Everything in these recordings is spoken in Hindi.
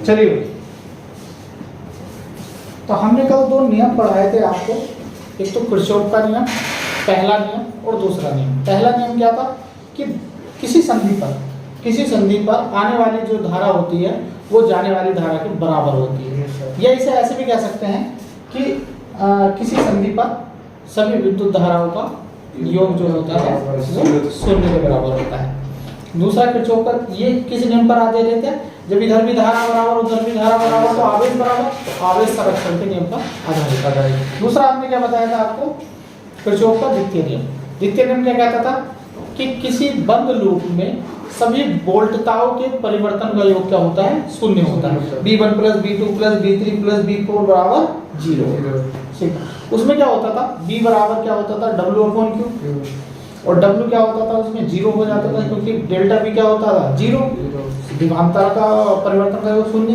चलिए, तो हमने कल दो नियम पढ़ाए थे आपको, एक तो किरचॉफ का नियम पहला नियम और दूसरा नियम। पहला नियम क्या था कि किसी संधि पर आने वाली जो धारा होती है वो जाने वाली धारा के बराबर होती है, या इसे ऐसे भी कह सकते हैं कि किसी संधि पर सभी विद्युत धाराओं का योग जो होता है वो शून्य के बराबर होता है। दूसरा किरचॉफ का ये किस नियम पर आधे रहते हैं, जब इधर भी धारा बराबर उधर भी धारा बराबर तो आवेश बराबर, तो आवेश संरक्षण के नियम का आधारित है। दूसरा हमने क्या बताया था आपको, किरचॉफ का द्वितीय नियम। द्वितीय नियम क्या कहता था कि किसी बंद लूप में सभी वोल्टताओं के परिवर्तन का योग क्या होता है, शून्य होता है। B1 plus B2 plus B3 plus B4 बराबर 0। ठीक, उसमें क्या होता था, B बराबर क्या होता था W/Q, और W क्या होता था उसमें 0 हो जाता था, क्योंकि डेल्टा B क्या होता था 0, विभवांतर का परिवर्तन का योग शून्य।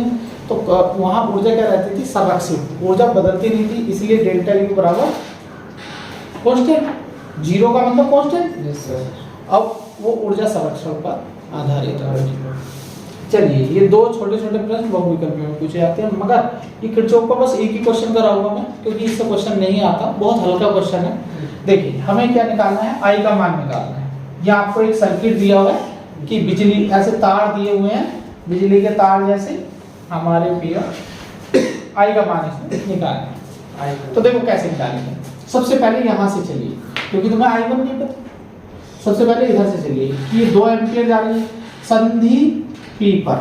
तो वहाँ ऊर्जा क्या रहती थी, संरक्षित, ऊर्जा बदलती नहीं थी, इसलिए डेल्टा U बराबर कांस्टेंट, 0 का मतलब कांस्टेंट। अब वो ऊर्जा संरक्षण पर आधारित है। चलिए, ये दो छोटे छोटे प्रश्न बहुविकल्प में पूछे जाते हैं, मगर ये किरचॉफ का बस एक ही क्वेश्चन कराऊंगा मैं, क्योंकि इससे क्वेश्चन नहीं आता, बहुत हल्का क्वेश्चन है। देखिए, हमें क्या निकालना है, आई का मान निकालना है। ये आपको एक सर्किट दिया हुआ है कि बिजली, ऐसे तार दिए हुए हैं, बिजली के तार जैसे हमारे पियर, आई का मान इसमें निकालना है। तो देखो कैसे निकालेंगे, सबसे पहले यहाँ से चलिए, क्योंकि तुम्हें आई1 नहीं पता। सबसे पहले इधर से चलिए कि ये 2 एम्पियर जा रही है संधि P पर,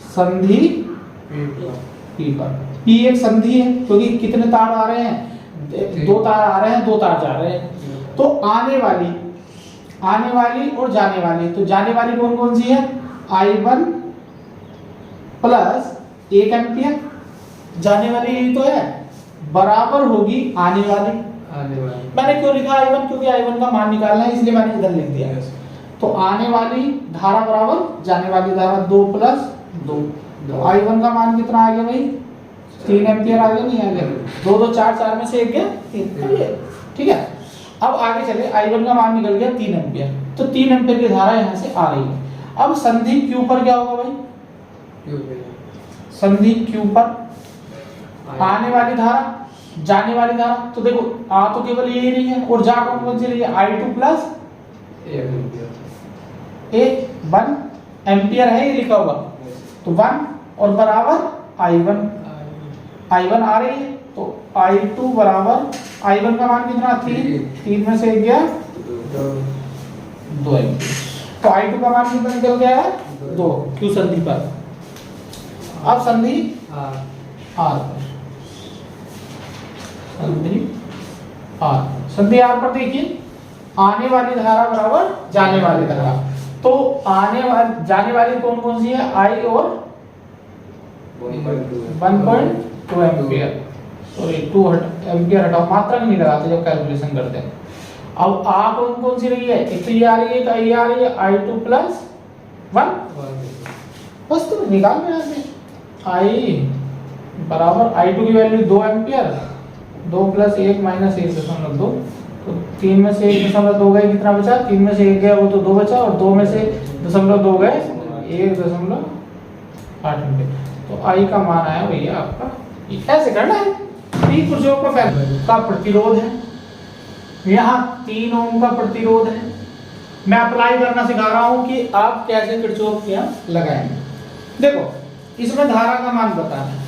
संधि P पर। P एक संधि है, क्योंकि कितने तार आ रहे हैं, 2 तार आ रहे हैं, 2 तार जा रहे हैं। तो आने वाली और जाने वाली, तो जाने वाली कौन कौन सी है, I1 प्लस 1 एम्पियर, जाने वाली तो है, बराबर होगी आने वाली। मैंने क्यों लिखा I1, क्योंकि I1 का मान निकालना है, इसलिए मैंने इधर लिख दिया। तो आने वाली धारा बराबर जाने वाली धारा, 2 प्लस 2। तो I1 का मान कितना आ गया भाई, 3 एम्पियर आ गया, नहीं आ गया, 2 2 4 4 में से एक गया 3। ठीक है, अब आगे चले, I1 का मान निकल गया 3 एम्पियर, तो 3 एम्पियर की धारा यहाँ से आ रही है। अब संधि Q पर क्या होगा भाई, संधि Q पर आने वाली धारा जाने वाली धारा, तो देखो आ तो केवल ये ही नहीं है, और जा कौन सी रही है, I2 प्लस 1 एम्पियर है, ये लिखा हुआ, तो 1 और बराबर I1 आ रही है, तो I2 बराबर, I1 का मान कितना 3 में से एक गया 2 एम्पियर, तो I2 का मान कितना निकल गया है 2, Q संधि पर। अब संधि R, संधि R पर देखिए, आने वाली धारा बराबर जाने वाली धारा, तो जाने वाली कौन कौन सी है, I और 1.2 एम्पियर, सॉरी 2 एम्पियर हटाओ, मात्रा नहीं लगाते जब कैलकुलेशन करते हैं। अब आ कौन कौन सी रही है, एक तो ये आ रही है, ये आ रही है I2 प्लस 1, बस तो निकाल में आते I बराबर I2 की वैल्यू 2 एम्पियर, 2 प्लस 1 माइनस 1.2, तो 3 में से 1.2 गए, कितना बचा, 3 में से 1 गया वो तो 2 बचा, और 2 में से 0.2 गए 1.8 एम्पियर, तो आई का मान आया भैया आपका, ऐसे करना है। किरचॉफ का प्रतिरोध है, यहाँ 3 ओम का प्रतिरोध है। मैं अप्लाई करना सिखा रहा हूँ कि आप कैसे किरचॉफ के यहाँ लगाएंगे। देखो, इसमें धारा का मान बताना है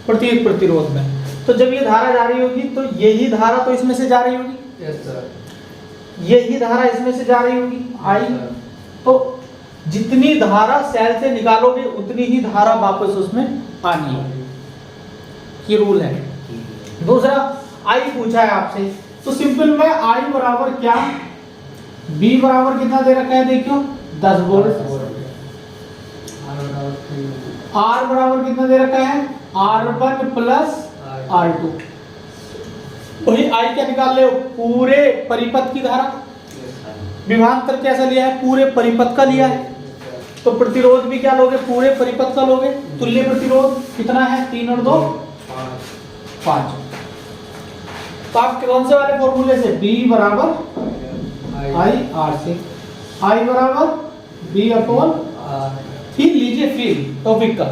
प्रत्येक प्रतिरोध में, तो जब ये धारा जा रही होगी तो यही धारा तो इसमें से जा रही होगी, यस सर, यही धारा इसमें से जा रही होगी आई, तो जितनी धारा सेल से निकालोगे उतनी ही धारा वापस उसमें आनी है, ये रूल है। दूसरा, आई पूछा है आपसे, तो सिंपल में आई बराबर क्या, बी बराबर कितना दे रखा है, देखियो 10 वोल्ट, आर बराबर कितना दे रखा है, R1 प्लस R2, वही आई क्या निकाल ले, पूरे परिपथ की धारा, विभवांतर कैसा लिया है, पूरे परिपथ का लिया है, तो प्रतिरोध भी क्या लोगे, पूरे परिपथ का लोगे। तुल्य प्रतिरोध कितना है, 3 और 2 5। तो आप कौन से वाले फॉर्मूले से, B बराबर I R से, I बराबर B अपॉन फिर लीजिए फिर टॉपिक का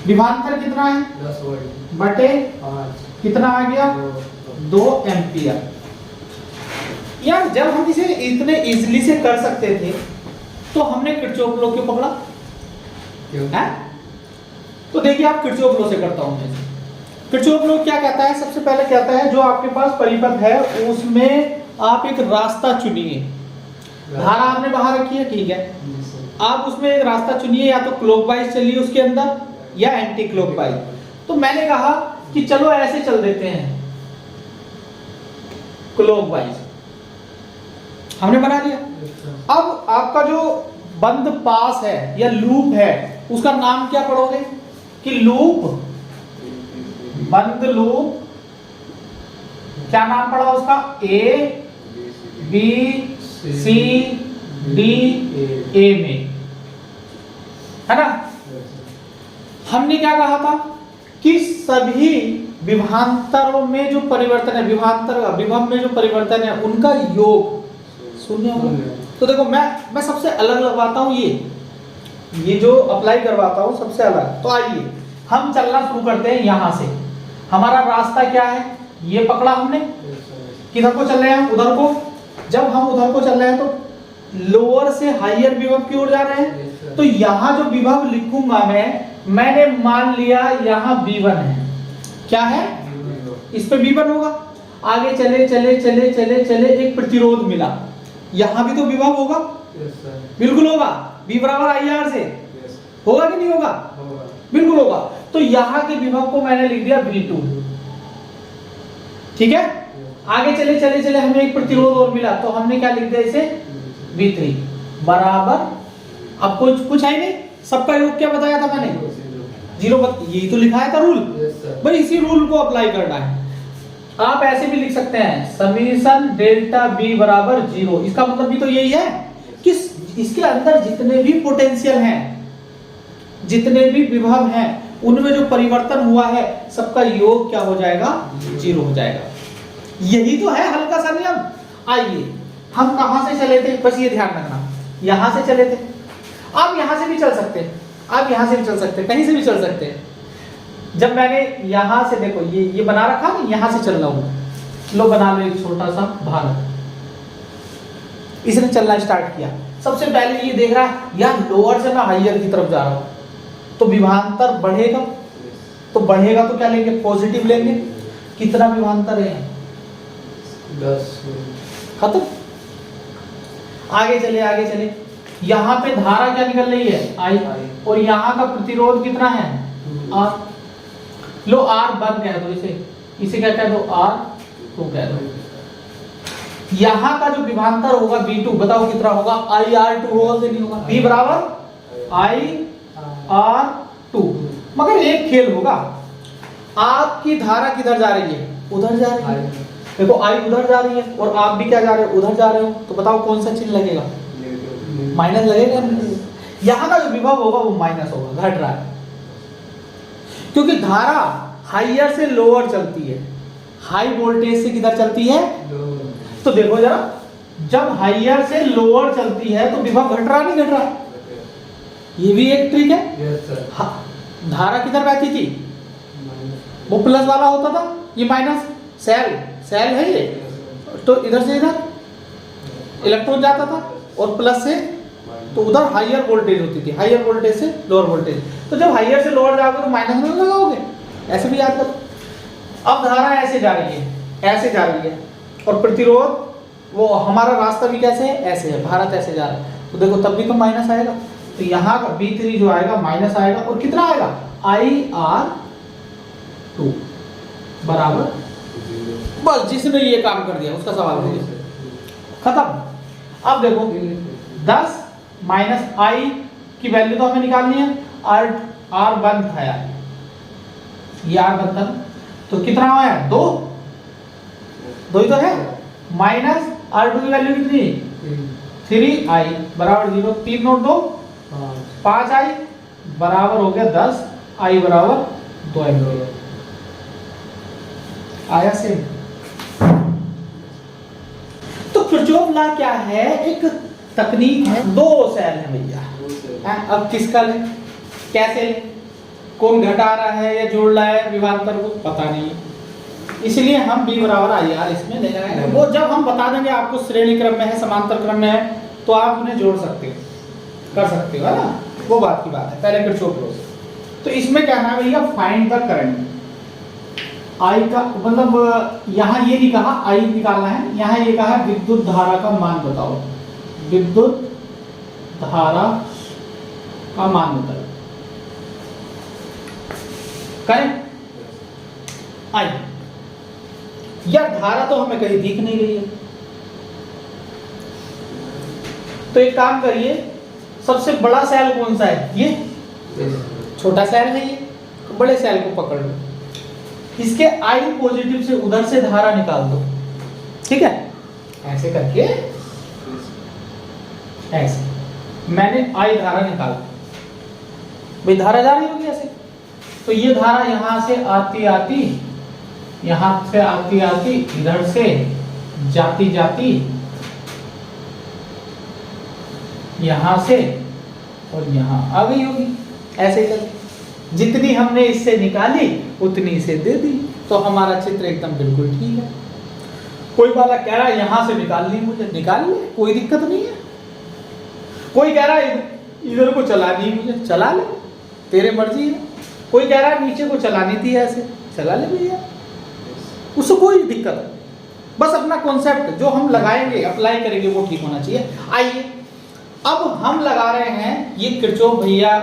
विभवांतर कितना है 10 वोल्ट बटे 5 कितना आ गया 2 2 एम्पियर। यार जब हम इसे इतने इजीली से कर सकते थे तो हमने किरचॉफ लॉ क्यों पकड़ा क्यों है? तो देखिए आप किरचॉफ लॉ से करता हूं मैं। किरचॉफ लॉ क्या कहता है? सबसे पहले कहता है जो आपके पास परिपथ है उसमें आप एक रास्ता चुनिए। धारा आपने बाहर रखी है, ठीक है, आप उसमें एक रास्ता चुनिए, या तो क्लॉकवाइज चलिए उसके अंदर या एंटी क्लॉकवाइज। तो मैंने कहा कि चलो ऐसे चल देते हैं क्लॉकवाइज, हमने बना लिया। अब आपका जो बंद पास है या लूप है उसका नाम क्या पढ़ोगे कि लूप, बंद लूप, क्या नाम पड़ा उसका? ए बी सी डी ए में, है ना। हमने क्या कहा था कि सभी विभवांतरों में जो परिवर्तन है, विभवांतर का विभव में जो परिवर्तन है उनका योग शून्य होगा। तो देखो मैं सबसे अलग लगवाता हूं, ये जो अप्लाई करवाता हूं सबसे अलग। तो आइए हम चलना शुरू करते हैं यहां से। हमारा रास्ता क्या है? ये पकड़ा हमने, किधर को चल रहे हैं? उधर को। जब हम उधर को चल रहे हैं तो लोअर से हायर विभव की ओर जा रहे हैं। तो यहां जो विभव लिखूंगा मैंने मान लिया यहां V1 है। क्या है? इस पे V1 होगा। आगे चले चले चले चले चले एक प्रतिरोध मिला, यहां भी तो विभव होगा। बिल्कुल होगा, V बराबर IR से होगा कि नहीं होगा? बिल्कुल होगा। तो यहां के विभव को मैंने लिख दिया V2, ठीक है। आगे चले चले चले हमें एक प्रतिरोध और मिला, तो हमने क्या लिख दिया इसे? V3 बराबर, अब कुछ है नहीं, सबका योग क्या बताया था मैंने? 0। यही तो लिखा है था रूल, भाई इसी रूल को अप्लाई करना है। आप ऐसे भी लिख सकते हैं समीशन डेल्टा बी बराबर 0। इसका मतलब भी तो यही है कि इसके अंदर जितने भी पोटेंशियल हैं, जितने भी विभव हैं, उनमें जो परिवर्तन हुआ है सबका योग क्या हो जाएगा? 0 हो जाएगा। यही तो है हल्का सा नियम। आइए हम कहां से चले थे, बस ये ध्यान रखना, यहां से चले थे। आप यहां से भी चल सकते हैं, आप यहां से भी चल सकते हैं, कहीं से भी चल सकते हैं। जब मैंने यहां से देखो ये बना रखा ना, यहां से चल रहा हूं, लो बना लो एक छोटा सा भारत, इसने चलना स्टार्ट किया। सबसे पहले ये देख रहा है यार लोअर से मैं हायर की तरफ जा रहा हूं, तो विभवांतर बढ़ेगा, तो बढ़ेगा तो क्या लेंगे? पॉजिटिव लेंगे। कितना विभवांतर है? 10। खत्म। आगे चले, यहां पे धारा क्या निकल रही है? I, और यहां का प्रतिरोध कितना है? R। लो R बंद कह दो, इसे क्या कह दो? R2 कह दो। यहां का जो विभवांतर होगा V2, बताओ कितना होगा? IR2 होगा कि नहीं होगा? V बराबर IR2। मगर एक खेल होगा, आपकी धारा किधर जा रही है? उधर जा रही है। देखो I उधर जा रही है और आप भी क्या जा रहे हो? उधर जा रहे हो। तो बताओ कौन सा चिन्ह लगेगा? माइनस लगेगा। यहां का जो विभव होगा वो माइनस होगा, घट रहा है, क्योंकि धारा हायर से लोअर चलती है, हाई वोल्टेज से किधर चलती है? तो देखो जरा, जब हायर से लोअर चलती है तो विभव घट रहा नहीं घट रहा? ये भी एक ट्रिक है। धारा किधर बहती थी? वो प्लस वाला होता था, ये माइनस। सेल है ये, तो इधर से इधर इलेक्ट्रॉन जाता था और प्लस से तो उधर हायर वोल्टेज होती थी, हायर वोल्टेज से लोअर वोल्टेज। तो जब हायर से लोअर जाओगे तो माइनस में लगाओगे, ऐसे भी याद करो। अब धारा ऐसे जा रही है, ऐसे जा रही है, और प्रतिरोध वो हमारा रास्ता भी कैसे है? ऐसे है, भारत ऐसे जा रहा है, तो देखो तब भी तो माइनस आएगा। तो यहाँ का B3 जो आएगा माइनस आएगा, और कितना आएगा? IR2 बराबर, बस जिसने ये काम कर दिया उसका सवाल हो गया, खत्म। अब देखो 10 माइनस I की वैल्यू तो हमें निकालनी है, R1 था यार, ये R1 था, तो कितना आया? 2 ही तो है। माइनस R2 की वैल्यू कितनी? 3I बराबर 0, 3 नोट 2 5I बराबर हो गया 10, I बराबर 2 एम्पीयर। आया सेम। तो किरचॉफ लॉ क्या है? एक तकनीक है, 2 सेल है भैया, अब किसका ले, कैसे ले, कौन घटा रहा है या जोड़ रहा है विभवांतर को, पता नहीं है, इसलिए हम b बराबर आई आर इसमें ले जाएंगे। वो जब हम बता देंगे आपको श्रेणी क्रम में है समांतर क्रम में है तो आप उन्हें जोड़ सकते हो, कर सकते हो, है ना, वो बात की बात है। पहले किरचॉफ लॉ से तो इसमें क्या है भैया, फाइंड द करंट, आई का मतलब यहाँ ये नहीं कहा आई निकालना है, यहाँ ये कहा विद्युत धारा का मान बताओ, विद्युत धारा का मान बताओ, करें आई, यार धारा तो हमें कहीं दिख नहीं रही है, तो एक काम करिए, सबसे बड़ा सेल कौन सा है, ये छोटा सेल है, ये तो बड़े सेल को पकड़ लो, इसके आई पॉजिटिव से उधर से धारा निकाल दो, ठीक है, ऐसे करके, ऐसे मैंने आई धारा निकाल दी भाई, धारा जा रही होगी ऐसे, तो ये धारा यहां से आती आती, यहां से आती आती, इधर से जाती जाती, यहां से और यहां आ गई होगी, ऐसे ही करके जितनी हमने इससे निकाली उतनी से दे दी, तो हमारा चित्र एकदम बिल्कुल ठीक है। कोई वाला कह रहा है यहां से निकाल ली, मुझे निकाल ले, कोई दिक्कत नहीं है। कोई कह रहा है इधर को चलानी मुझे, चला ले, तेरे मर्जी है। कोई कह रहा है नीचे को चलानी थी, ऐसे चला ले भैया, उससे कोई दिक्कत नहीं, बस अपना कॉन्सेप्ट जो हम लगाएंगे अप्लाई करेंगे वो ठीक होना चाहिए। आइए अब हम लगा रहे हैं, ये किरचॉफ भैया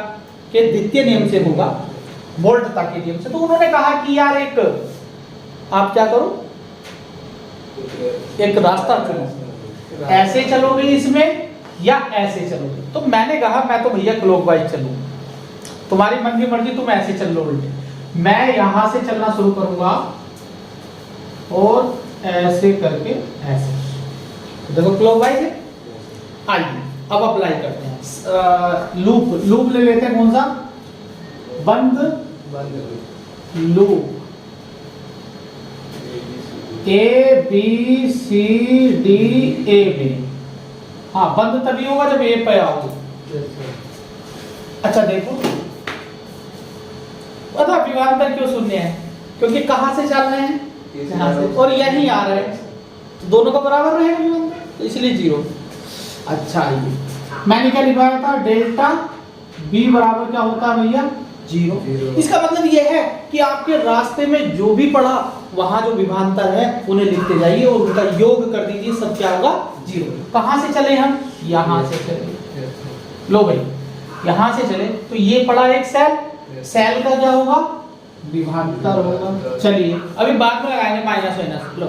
के द्वितीय नियम से होगा, वोल्टता के नियम से। तो उन्होंने कहा कि यार एक आप क्या करो, एक रास्ता चुनो, ऐसे चलोगे इसमें या ऐसे चलोगे। तो मैंने कहा मैं तो भैया क्लॉकवाइज चलूंगा, तुम्हारी मन की मर्जी, तुम ऐसे चल लो उल्टे, मैं यहां से चलना शुरू करूंगा और ऐसे करके ऐसे, तो देखो क्लॉकवाइज है। आइए अब अप्लाई करते हैं, लूप ले लेते हैं, कौन सा, बंद loop, A B C D A B, हाँ बंद तभी होगा जब ए पे आओगे। अच्छा देखो, पता विभवांतर क्यों शून्य है, क्योंकि कहां से चल रहे हैं, यहां से, और यही आ रहा है, तो दोनों का बराबर रहेगा विभवांतर, तो इसलिए 0। अच्छा ये मैंने क्या लिखवाया था, डेल्टा बी बराबर क्या होता है भैया, 0। इसका मतलब ये है कि आपके रास्ते में जो भी पड़ा वहां जो विभवांतर है उन्हें लिखते जाइए और उनका योग कर दीजिए, सब क्या होगा, 0। कहां से चले हम, यहां से चले, लो भाई यहां से चले, तो ये पड़ा एक सेल, सेल का क्या होगा, विभवांतर होगा। चलिए अभी बाद में लगाएंगे माइनस माइनस, लो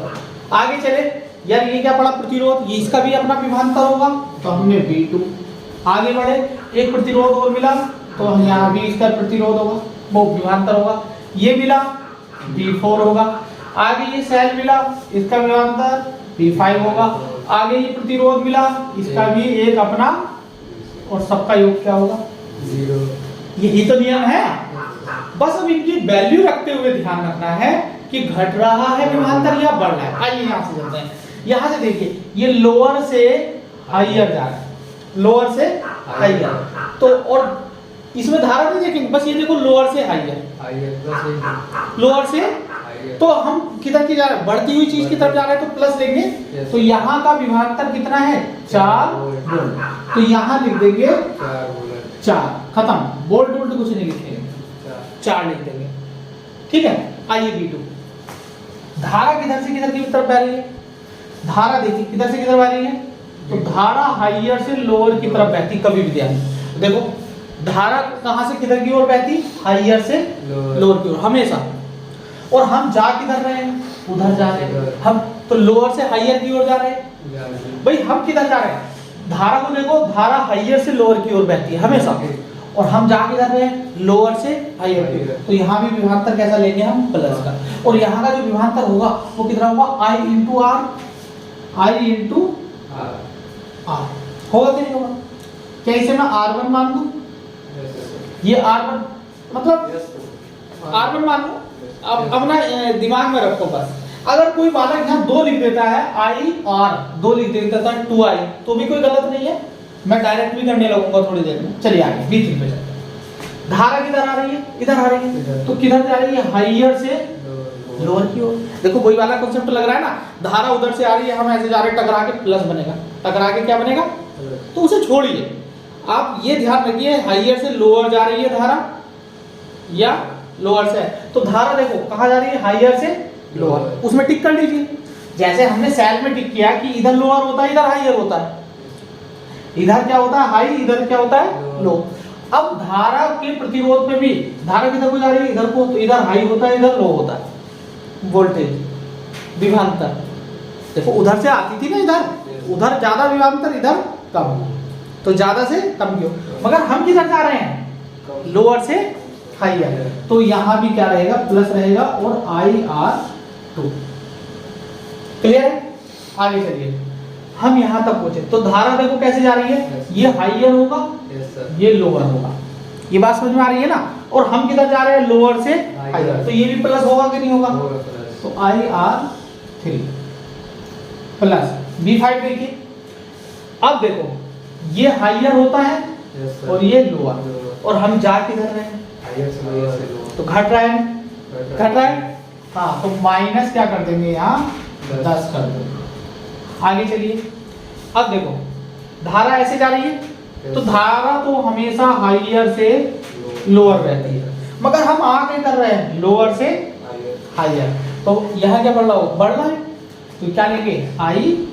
आगे चले, यार ये क्या पड़ा, प्रतिरोध, ये इसका भी अपना विभवांतर होगा, तो हमने V2। आगे बढ़े, एक प्रतिरोध और मिला, तो यहाँ भी इसका प्रतिरोध होगा, वो विभवांतर होगा, ये मिला V4 होगा। आगे ये सेल मिला, इसका विभवांतर V5 होगा। आगे ये प्रतिरोध मिला, इसका भी एक अपना, और सबका योग क्या होगा, 0। यही तो नियम है। बस अब इनकी वैल्यू रखते हुए ध्यान रखना है कि घट रहा है विभवांतर या बढ़ रहा है। आइए यहाँ से चलते हैं, यहाँ से देखिए ये लोअर से हायर जा रहा है, लोअर से हायर, तो और इसमें धारा नहीं देखेंगे, बस ये देखो लोअर से हायर, लोअर से, तो हम किधर की जा रहे हैं, बढ़ती हुई चीज की तरफ जा रहे हैं, तो प्लस लेंगे, तो यहाँ का विभवांतर कितना है, 4 वोल्ट, तो यहाँ लिख देंगे 4, खत्म, वोल्ट वोल्ट कुछ नहीं लिखेंगे, 4 लिख देंगे, ठीक है। आइए B2, धारा किधर से किधर की तरफ बह रही है, धारा देखिए किधर से किधर बह रही है, तो धारा हायर से लोअर की तरफ बहती, कभी भी ध्यान देखो, धारा कहां से किधर की ओर बहती, हायर से लोअर की ओर हमेशा, और हम जा किधर रहे हैं, उधर जा रहे हैं हम, तो लोअर से हायर की ओर जा रहे हैं। भाई हम किधर जा रहे हैं, धारा को देखो, धारा हायर से लोअर की ओर बहती है हमेशा, और हम जा किधर रहे हैं, लोअर से हायर की ओर, तो यहाँ भी विभवांतर कैसा लेंगे हम, प्लस का, और यहाँ का जो विभवांतर होगा वो कितना होगा, I into R, I into R होगा कि नहीं होगा, क्या इसे मैं R1 मान दूं, ये R1 मतलब R1 मान लो, अब अपना दिमाग में रखो बस। अगर कोई बालक यहाँ 2 लिख देता है, I और 2 लिख देता था 2I, तो भी कोई गलत नहीं है, मैं डायरेक्ट भी करने लगूंगा थोड़ी देर में। चलिए आगे B3 पे चलते हैं। धारा किधर आ रही है? इधर आ रही है, इधर। तो किधर जा रही है? हाइयर से लोअर की ओर। देखो वही वाला कॉन्सेप्ट लग रहा है ना, धारा उधर से आ रही है, हम ऐसे जा रहे हैं, टकरा के प्लस बनेगा, टकरा के क्या बनेगा? तो उसे छोड़िए, आप ये ध्यान रखिए हाइयर से लोअर जा रही है धारा या लोअर से, तो धारा देखो कहाँ जा रही है? हाइयर से लोअर, उसमें टिक कर लीजिए। जैसे हमने सेल में टिक किया कि इधर लोअर होता है, इधर हाइयर होता है, इधर क्या होता है? हाई, इधर क्या होता है? लो। अब धारा के प्रतिरोध पे भी धारा किधर को जा रही है? इधर को, तो इधर हाई होता है, इधर लो होता है वोल्टेज विभवांतर। देखो उधर से आती थी ना, इधर उधर ज्यादा विभवांतर, इधर कम, तो ज्यादा से कम क्यों? मगर हम किधर जा रहे हैं? लोअर से हाइयर, तो यहां भी क्या रहेगा? प्लस रहेगा और IR2। क्लियर है? आगे चलिए, हम यहां तक पहुंचे, तो धारा देखो कैसे जा रही है? ये हाइयर होगा, ये लोअर होगा, ये बात समझ में आ रही है ना? और हम किधर जा रहे हैं? लोअर से हाइयर, तो ये भी प्लस होगा कि नहीं होगा? तो IR3 प्लस B5 देखिए। अब देखो ये हाइयर होता है और ये लोअर, और हम जा किधर रहे हैं? तो घट रहा है, घट रहा है, हाँ, तो माइनस क्या कर देंगे यहाँ? 10 कर देंगे। आगे चलिए, अब देखो धारा ऐसे जा रही है, तो धारा तो हमेशा हाइयर से लोअर रहती है, मगर हम आगे कर रहे हैं लोअर से हाइयर, तो यहाँ क्या बढ़ रहा हो? बढ़ रहा है, तो क्या लेंगे? IR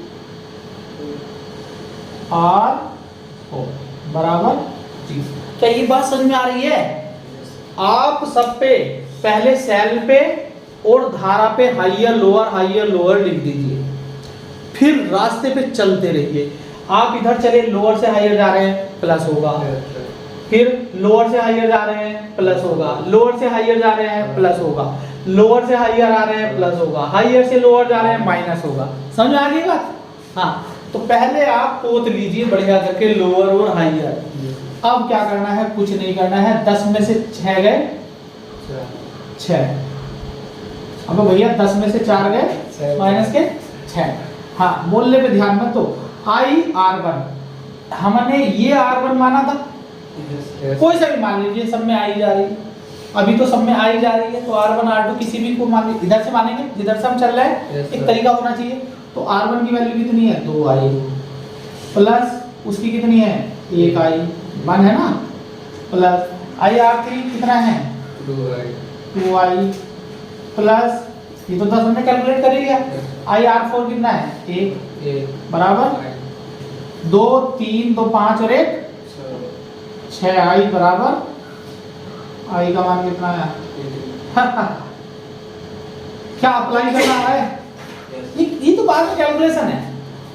बराबर 30। क्या ये बात समझ में आ रही है? आप सब पे पहले सेल पे और धारा पे हाइयर लोअर लिख दीजिए, फिर रास्ते पे चलते रहिए। आप इधर चले, लोअर से हाइयर जा रहे हैं, प्लस होगा, फिर लोअर से हाइयर जा रहे हैं, प्लस होगा, लोअर से हाइयर जा रहे हैं, प्लस होगा, लोअर से हाइयर आ रहे हैं, प्लस होगा, हाइयर से लोअर जा रहे हैं, माइनस होगा। समझ में आ गई बात? हाँ, तो पहले आप पोत लीजिए बढ़िया करके लोअर और हाइयर। अब क्या करना है? कुछ नहीं करना है, 10 में से 6 गए 6, अब भैया 10 में से 4 गए माइनस के 6। हाँ, मूल्य पे ध्यान मत दो। IR1 हमने ये R1 माना था, कोई सा भी मान लीजिए, सब में आई जा रही है, अभी तो सब में आई जा रही है, तो R1 R2 किसी भी को मान लीजिए, इधर से मानेंगे जिधर से हम चल रहे हैं, एक तरीका होना चाहिए। तो R1 की वैल्यू कितनी है? 2I प्लस उसकी कितनी है? 1I, 1 है ना, प्लस IR3 कितना है? 2I प्लस ये तो 10 हमने कैलकुलेट कर लिया। IR4 कितना है? 1 बराबर 2 3 2 5 और 1 6I बराबर I का मान कितना है? क्या अप्लाई करना है? ये तो बाद में कैलकुलेशन है,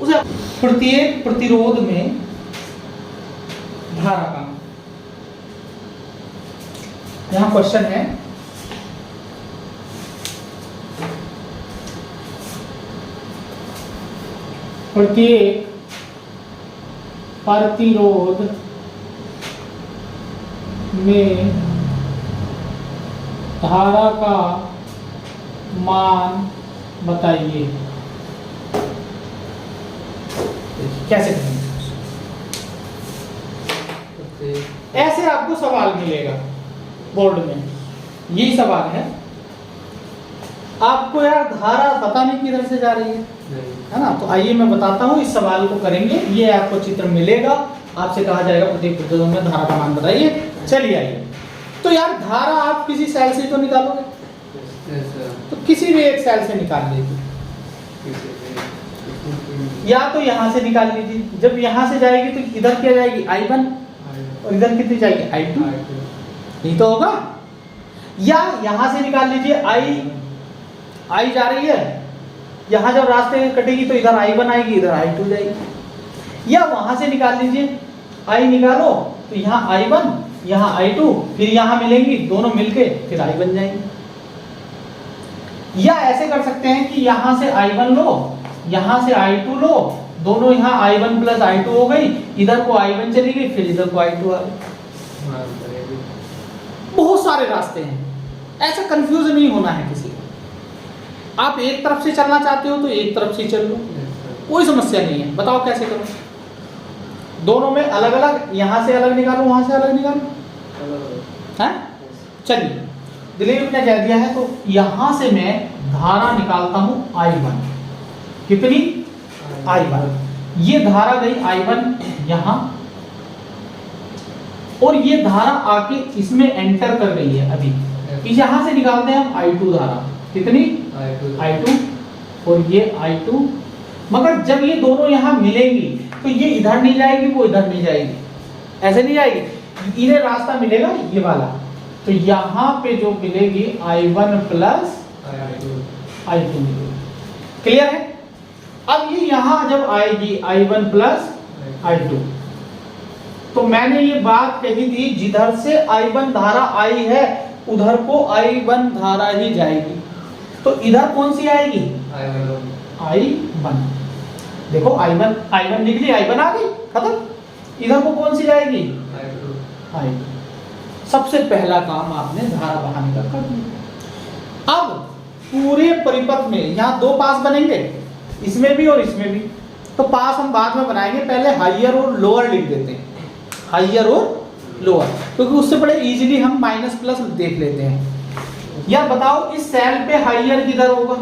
उसे प्रत्येक प्रतिरोध में धारा का, यहाँ क्वेश्चन है, प्रत्येक प्रतिरोध में धारा का मान बताइए। कैसे करेंगे? ऐसे आपको सवाल मिलेगा बोर्ड में, यही सवाल है। आपको यार धारा पता नहीं किधर से जा रही है ना? तो आइए मैं बताता हूँ, इस सवाल को करेंगे, ये आपको चित्र मिलेगा, आपसे कहा जाएगा प्रत्येक प्रतिरोध में धारा का मान बताइए। चलिए आइए, तो यार धारा आप किसी सेल से तो निकालोगे, तो किसी भी एक सेल से निकाल लीजिए, या तो यहाँ से निकाल लीजिए। जब यहाँ से जाएगी तो इधर क्या जाएगी? I1, और इधर कितनी जाएगी? I2, नहीं तो होगा। या यहाँ से निकाल लीजिए, I जा रही है, यहाँ जब रास्ते कटेगी तो इधर I1 आएगी, इधर I2 जाएगी। या वहां से निकाल लीजिए, I निकालो तो यहाँ I1, यहाँ I2, फिर यहाँ मिलेंगी, दोनों मिलके फिर I बन जाएंगे। या ऐसे कर सकते हैं कि यहाँ से I1 लो, यहाँ से I2 लो, दोनों यहाँ I1 प्लस I2 हो गई, इधर को I1 चली गई, फिर इधर को I2 आ गई। बहुत सारे रास्ते हैं, ऐसा कंफ्यूज नहीं होना है किसी को। आप एक तरफ से चलना चाहते हो तो एक तरफ से चल लो, कोई समस्या नहीं है। बताओ कैसे करो? दोनों में अलग अलग, यहाँ से अलग निकालो, वहाँ से अलग निकालो, है? चलिए, दिलीप ने कह दिया है तो यहाँ से मैं धारा निकालता हूँ I1। कितनी? I1। ये धारा गई I1 यहाँ, और ये धारा आके इसमें एंटर कर गई है अभी। यहाँ से निकालते हैं हम I2 धारा। कितनी? I2। और ये I2, मगर जब ये दोनों यहाँ मिलेंगी तो ये इधर नहीं जाएगी, वो इधर नहीं जाएगी, ऐसे नहीं जाएगी, इन्हें रास्ता मिलेगा ये वाला। तो यहाँ पे जो मिलेगी I1 प्लस I2 मिलेगी। क्लियर है? अब ये यहाँ जब आएगी I1 प्लस I2, तो मैंने ये बात कही थी जिधर से I1 धारा आई है उधर को I1 धारा ही जाएगी। तो इधर कौन सी आएगी? I1। देखो I1 लिख ली, I1 आ गई, खत्म। इधर को कौन सी जाएगी? I2। सबसे पहला काम आपने धारा बहाने का कर दिया। अब पूरे परिपथ में यहाँ दो पास बनेंगे, इसमें भी और इसमें भी। तो पास हम बाद में बनाएंगे, पहले हाइयर और लोअर लिख देते हैं, हाइयर और लोअर, क्योंकि उससे बड़े इजीली हम माइनस प्लस देख लेते हैं। या बताओ इस सेल पे हाइयर किधर होगा?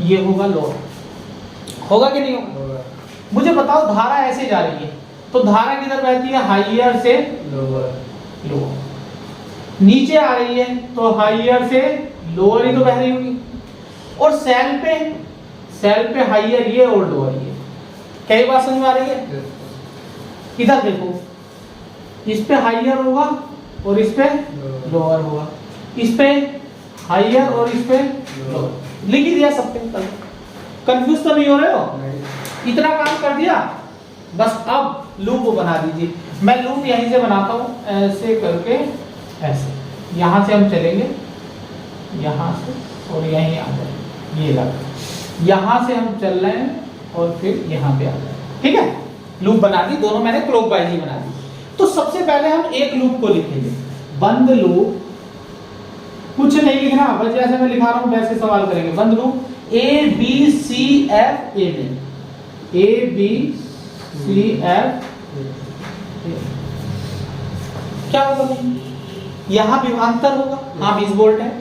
ये होगा लोअर, होगा कि नहीं होगा? मुझे बताओ धारा ऐसे जा रही है तो धारा किधर बहती है? हाइयर से लोअर। नीचे आ रही है तो हाइयर से लोअर ही तो बह रही होगी। और सेल पे हाइयर ये और लोअर ये। कई बात समझ में आ रही है? इधर देखो, इस पे हाइयर होगा और इस पे लोअर होगा, इस पे हाइयर और इस पे लोअर। लिख ही दिया सब पे, कंफ्यूज तो नहीं हो रहे हो? इतना काम कर दिया बस। अब लूप बना दीजिए। मैं लूप यहीं से बनाता हूँ, ऐसे करके, ऐसे यहाँ से हम चलेंगे, यहाँ से, और यहीं आ जाए, ये लगा, यहाँ से हम चल रहे हैं और फिर यहाँ पे आ जाए। ठीक है, लूप बना दी, दोनों मैंने क्लॉकवाइज ही बना दी। तो सबसे पहले हम एक लूप को लिखेंगे, बंद लूप, कुछ नहीं लिखना, बस जैसे मैं लिखा रहा हूँ वैसे सवाल करेंगे। बंद लूप ABCF ABCF। क्या होगा भाई? यहाँ विभवांतर होगा, हाँ 20 वोल्ट है।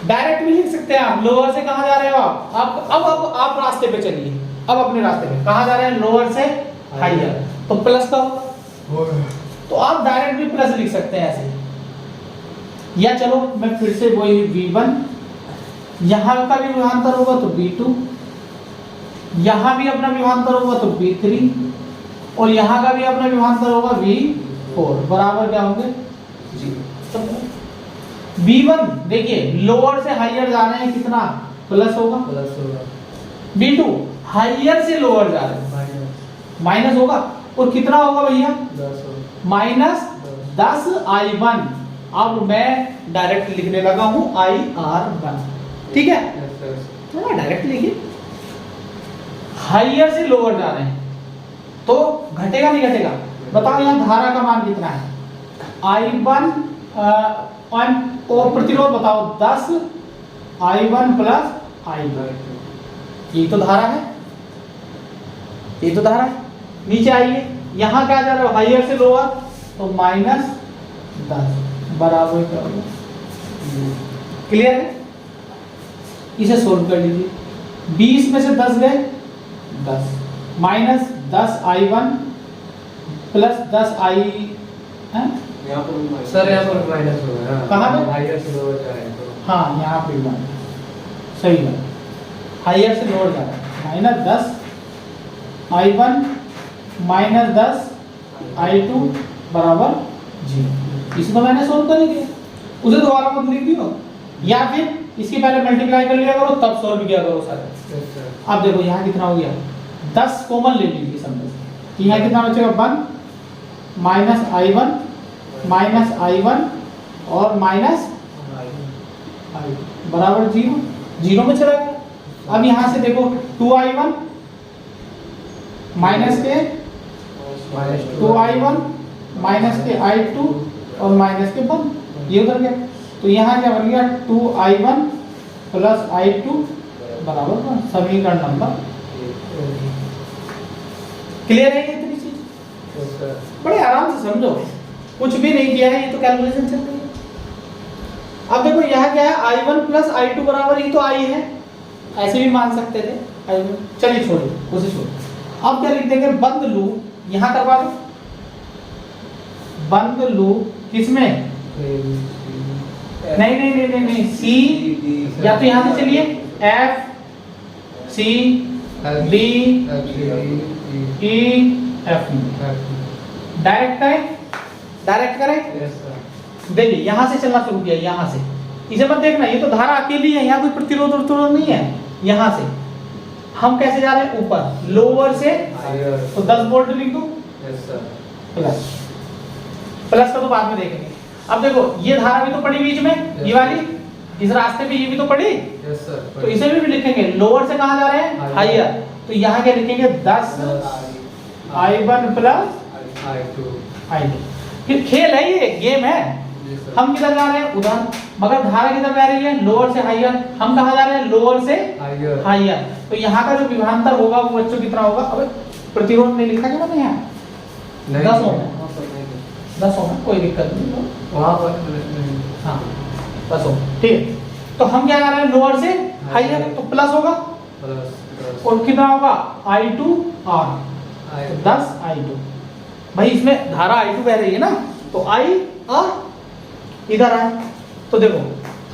डायरेक्ट भी लिख सकते हैं आप। लोअर से कहाँ जा रहे हो आप? अब आप रास्ते पे चलिए, अब अपने रास्ते पे कहाँ जा रहे हैं? लोअर से हाइयर, तो प्लस का होगा, तो आप डायरेक्ट भी प्लस लिख सकते हैं ऐसे। या चलो मैं फिर से वही V1, यहाँ का भी विभवांतर होगा तो V2, यहाँ भी अपना विभवांतर होगा तो V3, और यहाँ का भी अपना विभवांतर होगा V4, बराबर क्या होंगे? 0। V1 देखिए लोअर से हाइयर जा रहे हैं, कितना प्लस होगा? V2 हाइयर से लोअर जा रहे हैं, माइनस होगा, और कितना होगा भैया? Minus 10 I1। अब मैं डायरेक्ट लिखने लगा हूं IR1। ठीक है, तो डायरेक्ट लिखिए। हाइयर से लोअर जा रहे हैं तो घटेगा नहीं घटेगा? बताओ यहाँ धारा का मान कितना है? I1 और प्रतिरोध बताओ 10 I1 प्लस I2। ये तो धारा है, ये तो धारा है। नीचे आइए, यहाँ क्या जा रहा है? हाइयर से लोअर, तो माइनस 10 बराबर क्या होगा? क्लियर है? इसे सोल्व कर लीजिए। 20 में से 10 गए, 10 माइनस 10 I1 प्लस 10 I है? सर यहाँ पर माइनस होगा। कहाँ पे? हाइयर से लोअर जा रहे हैं तो। हाँ यहाँ पे माइनस, सही है, हाइयर से लोअर जा रहा है। माइनस 10 I1 माइनस 10 I2 बराबर 0। इसको मैंने सोल्व कर लिया, उसे दोबारा मत लिख दियो, या फिर इसकी पहले मल्टीप्लाई कर लिया करो तब सोल्व किया करो सारे। अब देखो यहाँ कितना हो गया? 10 कॉमन ले लीजिए समझ, तो यहाँ कितना बचेगा? 1 माइनस I1 और माइनस बराबर 0, 0 में चला गया। अब यहाँ से देखो 2I1 माइनस के 2I1 माइनस के I2 और माइनस के 1, ये उधर गया। तो यहाँ क्या बन गया? 2I1 प्लस I2 बराबर 1। समीकरण नंबर। क्लियर है ये इतनी चीज? यस सर बड़े आराम से समझो, कुछ भी नहीं किया है, ये तो कैलकुलेशन चल रही है। अब देखो यहाँ क्या है, I1 प्लस I2 बराबर ही तो I है, ऐसे भी मान सकते थे I1। चलिए छोड़िए उसे छोड़िए। अब क्या लिख देंगे, बंद लूप यहाँ करवा दो, बंद लूप किसमें, नहीं नहीं नहीं नहीं नहीं सी, या तो यहाँ से चलिए F C D E F, direct करें, डायरेक्ट करें। यस सर देखिए यहाँ से चलना शुरू किया, यहाँ से, इसे मत देखना, ये तो धारा अकेली है, यहाँ कोई प्रतिरोध प्रतिरोध नहीं है। यहाँ से हम कैसे जा रहे हैं, ऊपर लोअर से, हायर तो 10 वोल्ट लिख दो, यस सर प्लस, प्लस का तो बाद में देखेंगे। अब देखो ये धारा भी तो पड़ी बीच में, ये वाली, इस रास्ते पे ये भी तो पड़ी, यस सर तो इसे भी लिखेंगे लोअर से कहाँ जा रहे हैं, हायर, तो यहाँ क्या लिखेंगे 10 I1 प्लस I2 I2। फिर खेल है, ये गेम है, यस सर हम किधर जा रहे हैं, उधर, मगर धारा किधर जा रही है, लोअर से हायर, हम कहाँ जा रहे हैं, लोअर से हायर हायर, तो यहाँ का जो विभवांतर होगा वो बच्चों कितना होगा, अब प्रतिरोध नहीं लिखा क्या मैंने यहाँ, 10 ओम, 10 ओम, कोई दिक्कत नहीं, वहाँ पर नहीं हाँ 10 ओम, ठीक है। तो हम क्या जा रहे हैं, लोअर से हायर, तो प्लस होगा, प्लस और कितना होगा I2 R, तो 10 I2, भाई इसमें धारा I2 बह रही है ना, तो I R इधर आए, तो देखो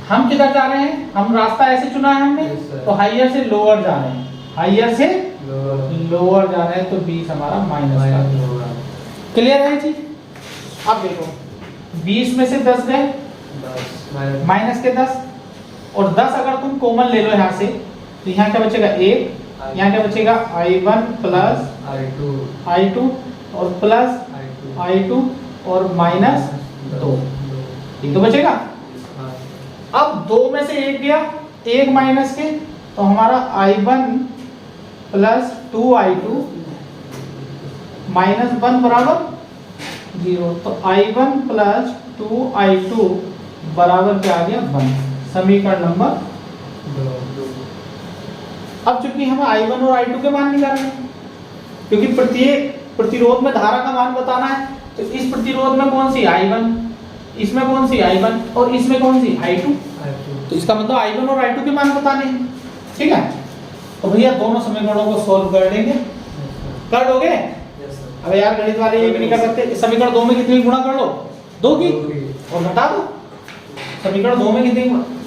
हम किधर जा रहे हैं, हम रास्ता ऐसे चुना है हमने, Yes, sir. तो हायर से लोअर जा रहे हैं, हायर से लोअर लोअर जा रहे हैं, तो 20 हमारा माइनस माइनस का। होगा क्लियर है जी। अब देखो 20 में से 10 गए, 10 माइनस माइनस के 10, और 10 अगर तुम कॉमन ले लो यहाँ से, तो यहाँ क्या बचेगा 1, यहाँ क्या बचेगा I1 प्लस I2 I2 और प्लस I2 I2 और माइनस 2, ये तो बचेगा। हाँ अब 2 में से 1 गया, 1 माइनस के, तो हमारा I1 प्लस 2I2 माइनस 1 बराबर 0, तो I1 प्लस 2I2 बराबर क्या आ गया 1, समीकरण नंबर 2 अब चूंकि हमें I1 और I2 के मान निकालने हैं, क्योंकि प्रत्येक प्रतिरोध में धारा का मान बताना है, तो इस प्रतिरोध में कौन सी I1, इसमें कौन सी I1 और इसमें कौन सी I2, I2 तो इसका मतलब I1 और I2 के मान बताने हैं, ठीक है। तो भैया दोनों समीकरणों को सॉल्व कर लेंगे, कर दोगे, यस सर अबे यार गणित वाले ये भी नहीं कर सकते, इस समीकरण 2 में कितनी गुणा कर लो, 2 की, और घटा दो, समीकरण 2 में कितनी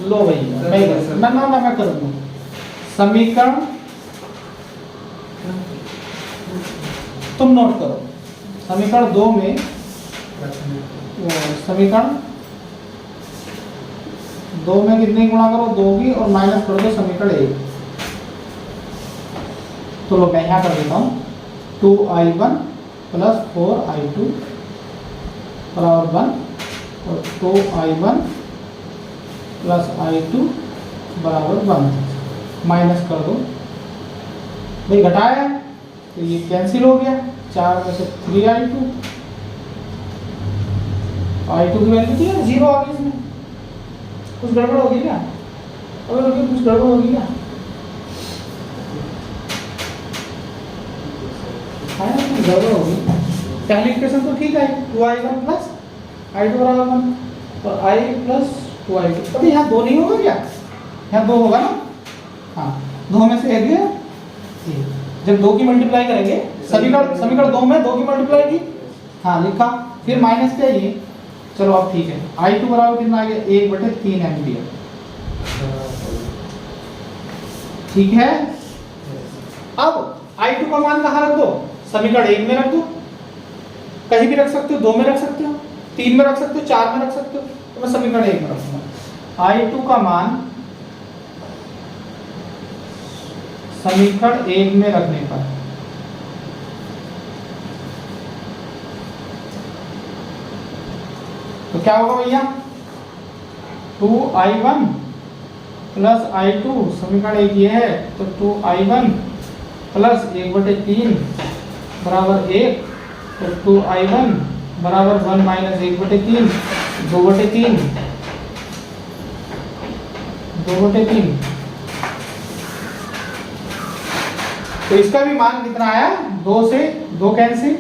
लो भैया, मैं कर दूं, समीकरण तुम नोट करो, समीकरण 2 में समीकरण 2 में कितनी गुणा करो, 2 की, और माइनस कर दो समीकरण 1, तो लो मैं यहाँ कर देता हूँ 2I1 प्लस 4I2 बराबर 1, और 2I1 प्लस I2 बराबर 1, माइनस कर दो, भाई घटाया तो ये कैंसिल हो गया, 4 में से 3I2, I2 की वैल्यू थी 0 आ गई, इसमें कुछ गड़बड़ होगी क्या, अगर कुछ गड़बड़ होगी क्या, कुछ गड़बड़ होगी, पहली इक्वेशन तो ठीक है, 2I1 प्लस I2 बराबर 1, और I प्लस 2I2, अभी यहाँ 2 नहीं होगा क्या, यहाँ 2 होगा ना, हाँ 2 में से 1 गया, जब 2 की मल्टीप्लाई करेंगे, समीकरण 2 में 2 की मल्टीप्लाई की, हाँ लिखा, फिर माइनस क्या ये, चलो अब ठीक है, I2 बराबर कितना आ गया 1/3 एम्पियर, ठीक है। अब I2 का मान कहाँ रख दो, समीकरण 1 में रख दो, कहीं भी रख सकते हो, 2 में रख सकते हो, 3 में रख सकते हो, 4 में रख सकते हो, तो मैं समीकरण 1 में रखूंगा। I2 का मान समीकरण 1 में रखने पर तो क्या होगा भैया, 2I1 प्लस I2, समीकरण 1 ये है, तो 2I1 प्लस 1/3 बराबर 1, तो 2I1 बराबर 1 माइनस 1/3, 2/3, 2/3, तो इसका भी मान कितना आया, 2 से 2 कैंसिल,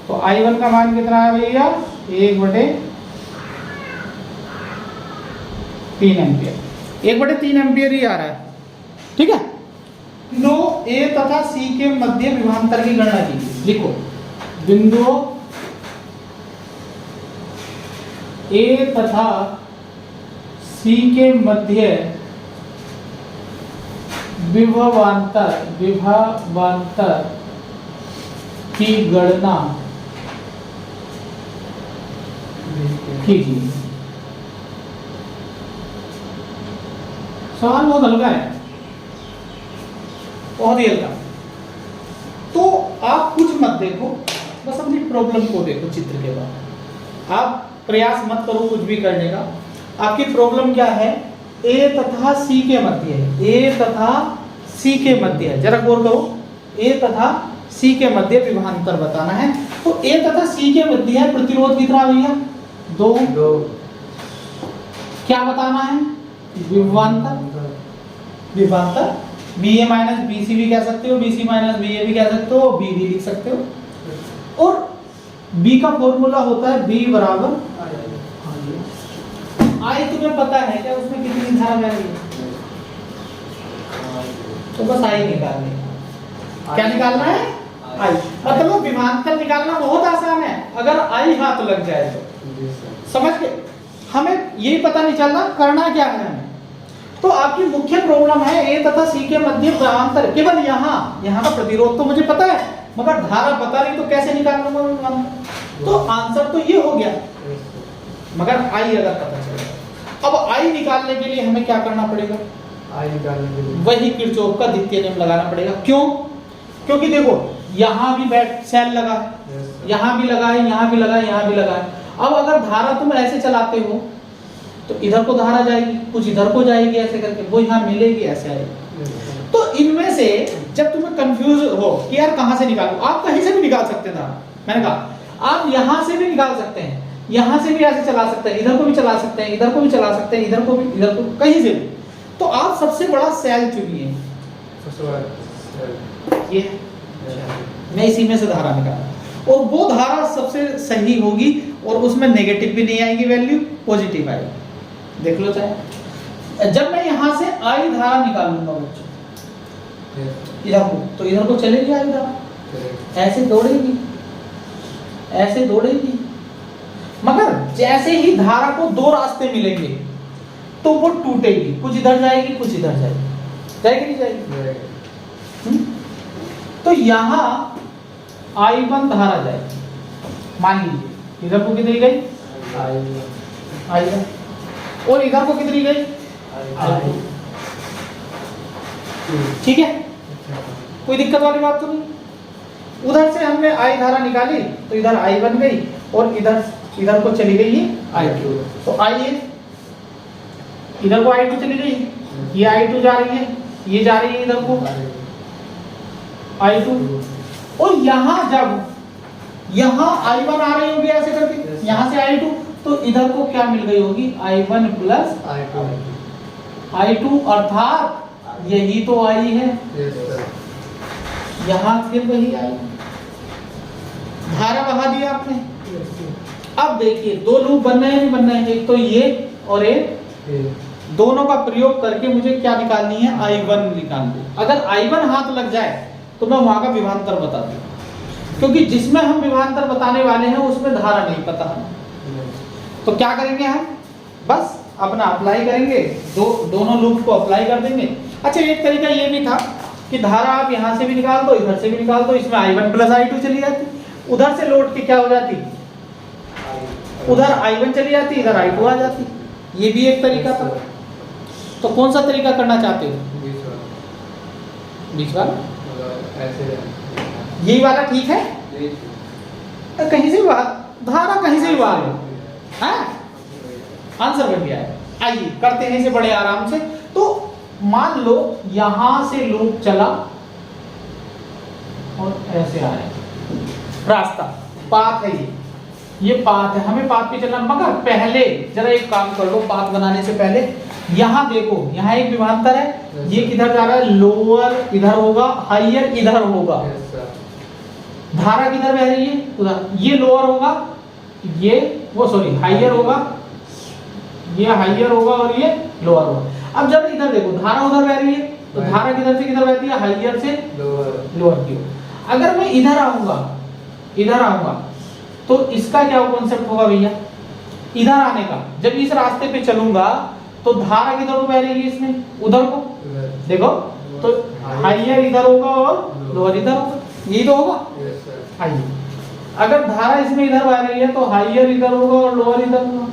तो I1 का मान कितना है भैया 1/3 एम्पियर, 1/3 एम्पियर ही आ रहा है। ठीक है, बिंदु A तथा C के मध्य विभवांतर की गणना कीजिए। लिखो बिंदु A तथा C के मध्य विभवांतर की गणना कीजिए। सवाल बहुत हल्का है, बहुत ही हल्का। तो आप कुछ मत देखो, बस अपनी प्रॉब्लम को देखो। चित्र के बाद आप प्रयास मत करो कुछ भी करने का। आपकी प्रॉब्लम क्या है? A तथा C के मध्य है, A तथा C के मध्य है। जरा गौर करो, A तथा C के मध्य विभवांतर बताना है। तो A तथा C के मध्य है प्रतिरोध कितना भैया? 2। क्या बताना है? विभवांतर BA माइनस BC भी कह सकते हो, BC माइनस BA भी कह सकते हो, B भी लिख सकते हो। और B का फॉर्मूला होता है B बराबर I। तुम्हें पता है क्या उसमें कितनी धारा बह रही है? तो बस I निकालनी है। क्या निकालना है? I। मतलब विभवांतर निकालना बहुत आसान है अगर I हाथ लग जाए तो। समझ गए? हमें यही पता नहीं चलना करना क्या है हमें। तो आपकी मुख्य प्रॉब्लम है A तथा C के मध्य विभवांतर। केवल यहाँ का प्रतिरोध तो मुझे पता है, मगर धारा पता नहीं, तो कैसे निकालूंगा? तो आंसर तो ये हो गया, मगर I अगर पता चले। अब I निकालने के लिए हमें क्या करना पड़ेगा? वही किरचॉफ का द्वितीय नियम लगाना पड़ेगा। क्यों? क्योंकि देखो यहाँ भी बैट सेल लगा है, यहाँ भी लगा है, यहाँ भी लगा है, यहाँ भी लगा है। अब अगर धारा तुम ऐसे चलाते हो तो इधर को धारा जाएगी, कुछ इधर को जाएगी, ऐसे करके वो यहाँ मिलेगी, ऐसे आएगी। तो इनमें से जब तुम्हें कंफ्यूज हो कि यार कहाँ से निकालूं, आप कहीं से भी निकाल सकते हैं। मैंने कहा आप यहाँ से भी निकाल सकते हैं, यहाँ से भी ऐसे चला सकते हैं, इधर को भी चला सकते हैं, इधर को भी चला सकते हैं, इधर को भी, इधर को, कहीं से भी। तो आप सबसे बड़ा सेल चुनिए, ये मैं इसी में से धारा निकाला, और वो धारा सबसे सही होगी और उसमें नेगेटिव भी नहीं आएगी वैल्यू, पॉजिटिव आएगी। देख लो चाहे। जब मैं यहाँ से I धारा निकालूंगा बच्चों इधर को, तो इधर को चलेगी I धारा, ऐसे दौड़ेगी, ऐसे दौड़ेगी। मगर जैसे ही धारा को दो रास्ते मिलेंगे तो वो टूटेगी, कुछ इधर जाएगी, कुछ इधर जाएगी, जाएगी नहीं जाएगी? तो यहाँ I1 धारा जाएगी, मान लीजिए इधर को कितनी गई I1, और इधर को कितनी गई I2। ठीक है, कोई दिक्कत वाली बात तो नहीं। उधर से हमने I धारा निकाली तो इधर I1 गई और इधर को चली गई I2। तो I1 इधर को I2 चली गई, ये I2 जा रही है, ये जा रही है इधर को I2। और यहाँ जब यहाँ I1 आ रही होगी ऐसे करके, यहाँ से I2, तो इधर को क्या मिल गई होगी I1 प्लस I2, अर्थात यही तो I है। यहाँ फिर वही I, धारा बहा दिया आपने। अब देखिए दो लूप बनना है नहीं बनना है, एक तो ये और एक, दोनों का प्रयोग करके मुझे क्या निकालनी है I1 निकालनी। अगर I1 हाथ लग जाए तो मैं वहां का विभवांतर बता दूं, क्योंकि जिसमें हम विभवांतर बताने वाले हैं उसमें धारा नहीं पता हमें। तो क्या करेंगे हम, बस अपना अप्लाई करेंगे, दोनों लूप को अप्लाई कर देंगे। अच्छा एक तरीका ये भी था कि धारा आप यहाँ से भी निकाल दो, इधर से भी निकाल दो, इसमें I1 प्लस I2 चली जाती, उधर से लौट के क्या हो जाती, उधर I1 चली जाती, इधर I2 आ जाती। ये भी एक तरीका था। तो कौन सा तरीका करना चाहते हो? बीच वाला, यही वाला ठीक है? कहीं से धारा कहीं से भी बाहर लो, आंसर बन गया है। आइए करते हैं इसे बड़े आराम से। तो मान लो यहां से लूप चला और ऐसे आया, रास्ता पाथ है, ये पाथ है, हमें पाथ पे चलना। मगर पहले जरा एक काम कर लो, पाथ बनाने से पहले यहाँ देखो, यहाँ एक विभवांतर है, ये किधर जा रहा है, लोअर इधर होगा, हायर इधर होगा। धारा किधर बह रही है, उधर ये लोअर होगा, ये वो सॉरी हाइयर होगा, ये हाइयर होगा और ये लोअर होगा। अब जब इधर देखो धारा उधर बह रही है तो धारा किधर से किधर बहती है, हाइयर से लोअर की ओर। अगर मैं इधर आऊंगा तो इसका क्या कॉन्सेप्ट होगा भैया, इधर आने का। जब इस रास्ते पे चलूंगा तो धारा किधर को बह रही है, इसमें उधर को देखो, तो हाइयर इधर होगा और लोअर इधर होगा, यही तो होगा। आइए अगर धारा इसमें इधर बह रही है तो हाइयर इधर होगा और लोअर इधर होगा,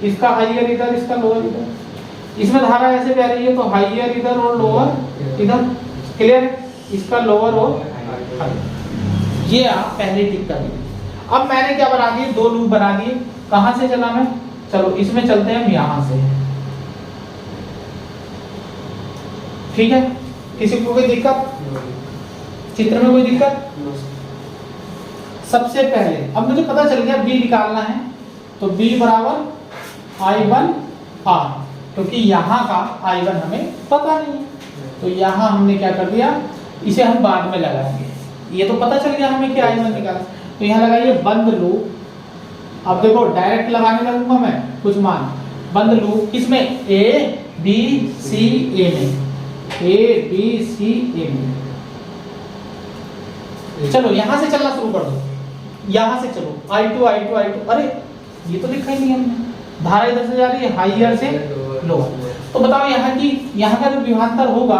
इसका हाइयर इधर, इसका लोअर इधर। इसमें धारा ऐसे बह रही है तो हाइयर इधर और लोअर इधर, क्लियर है, इसका लोअर और हाइयर। ये आप पहले टिक कर लीजिए। अब मैंने क्या बना दिए, दो लूप बना दिए। कहां से चला मैं, चलो इसमें चलते हैं हम यहां से, ठीक है। किसी को कोई दिक्कत, चित्र में कोई दिक्कत? सबसे पहले अब मुझे पता चल गया बी निकालना है, तो बी बराबर I1 R, क्योंकि यहाँ का I1 हमें पता नहीं है, तो यहाँ हमने क्या कर दिया, इसे हम बाद में लगाएंगे। ये तो पता चल गया हमें कि I1 निकालना, तो यहाँ लगाइए बंद लूप। अब देखो डायरेक्ट लगाने लगूंगा मैं कुछ मान, बंद लूप किसमें, A B C A में, A B C A में। चलो यहां से चलना शुरू कर दो, यहां से चलो I2। अरे ये तो लिखा ही नहीं हमने, धारा इधर से जा रही है हाइयर से लोअर। तो बताओ यहाँ का जो विभवांतर होगा,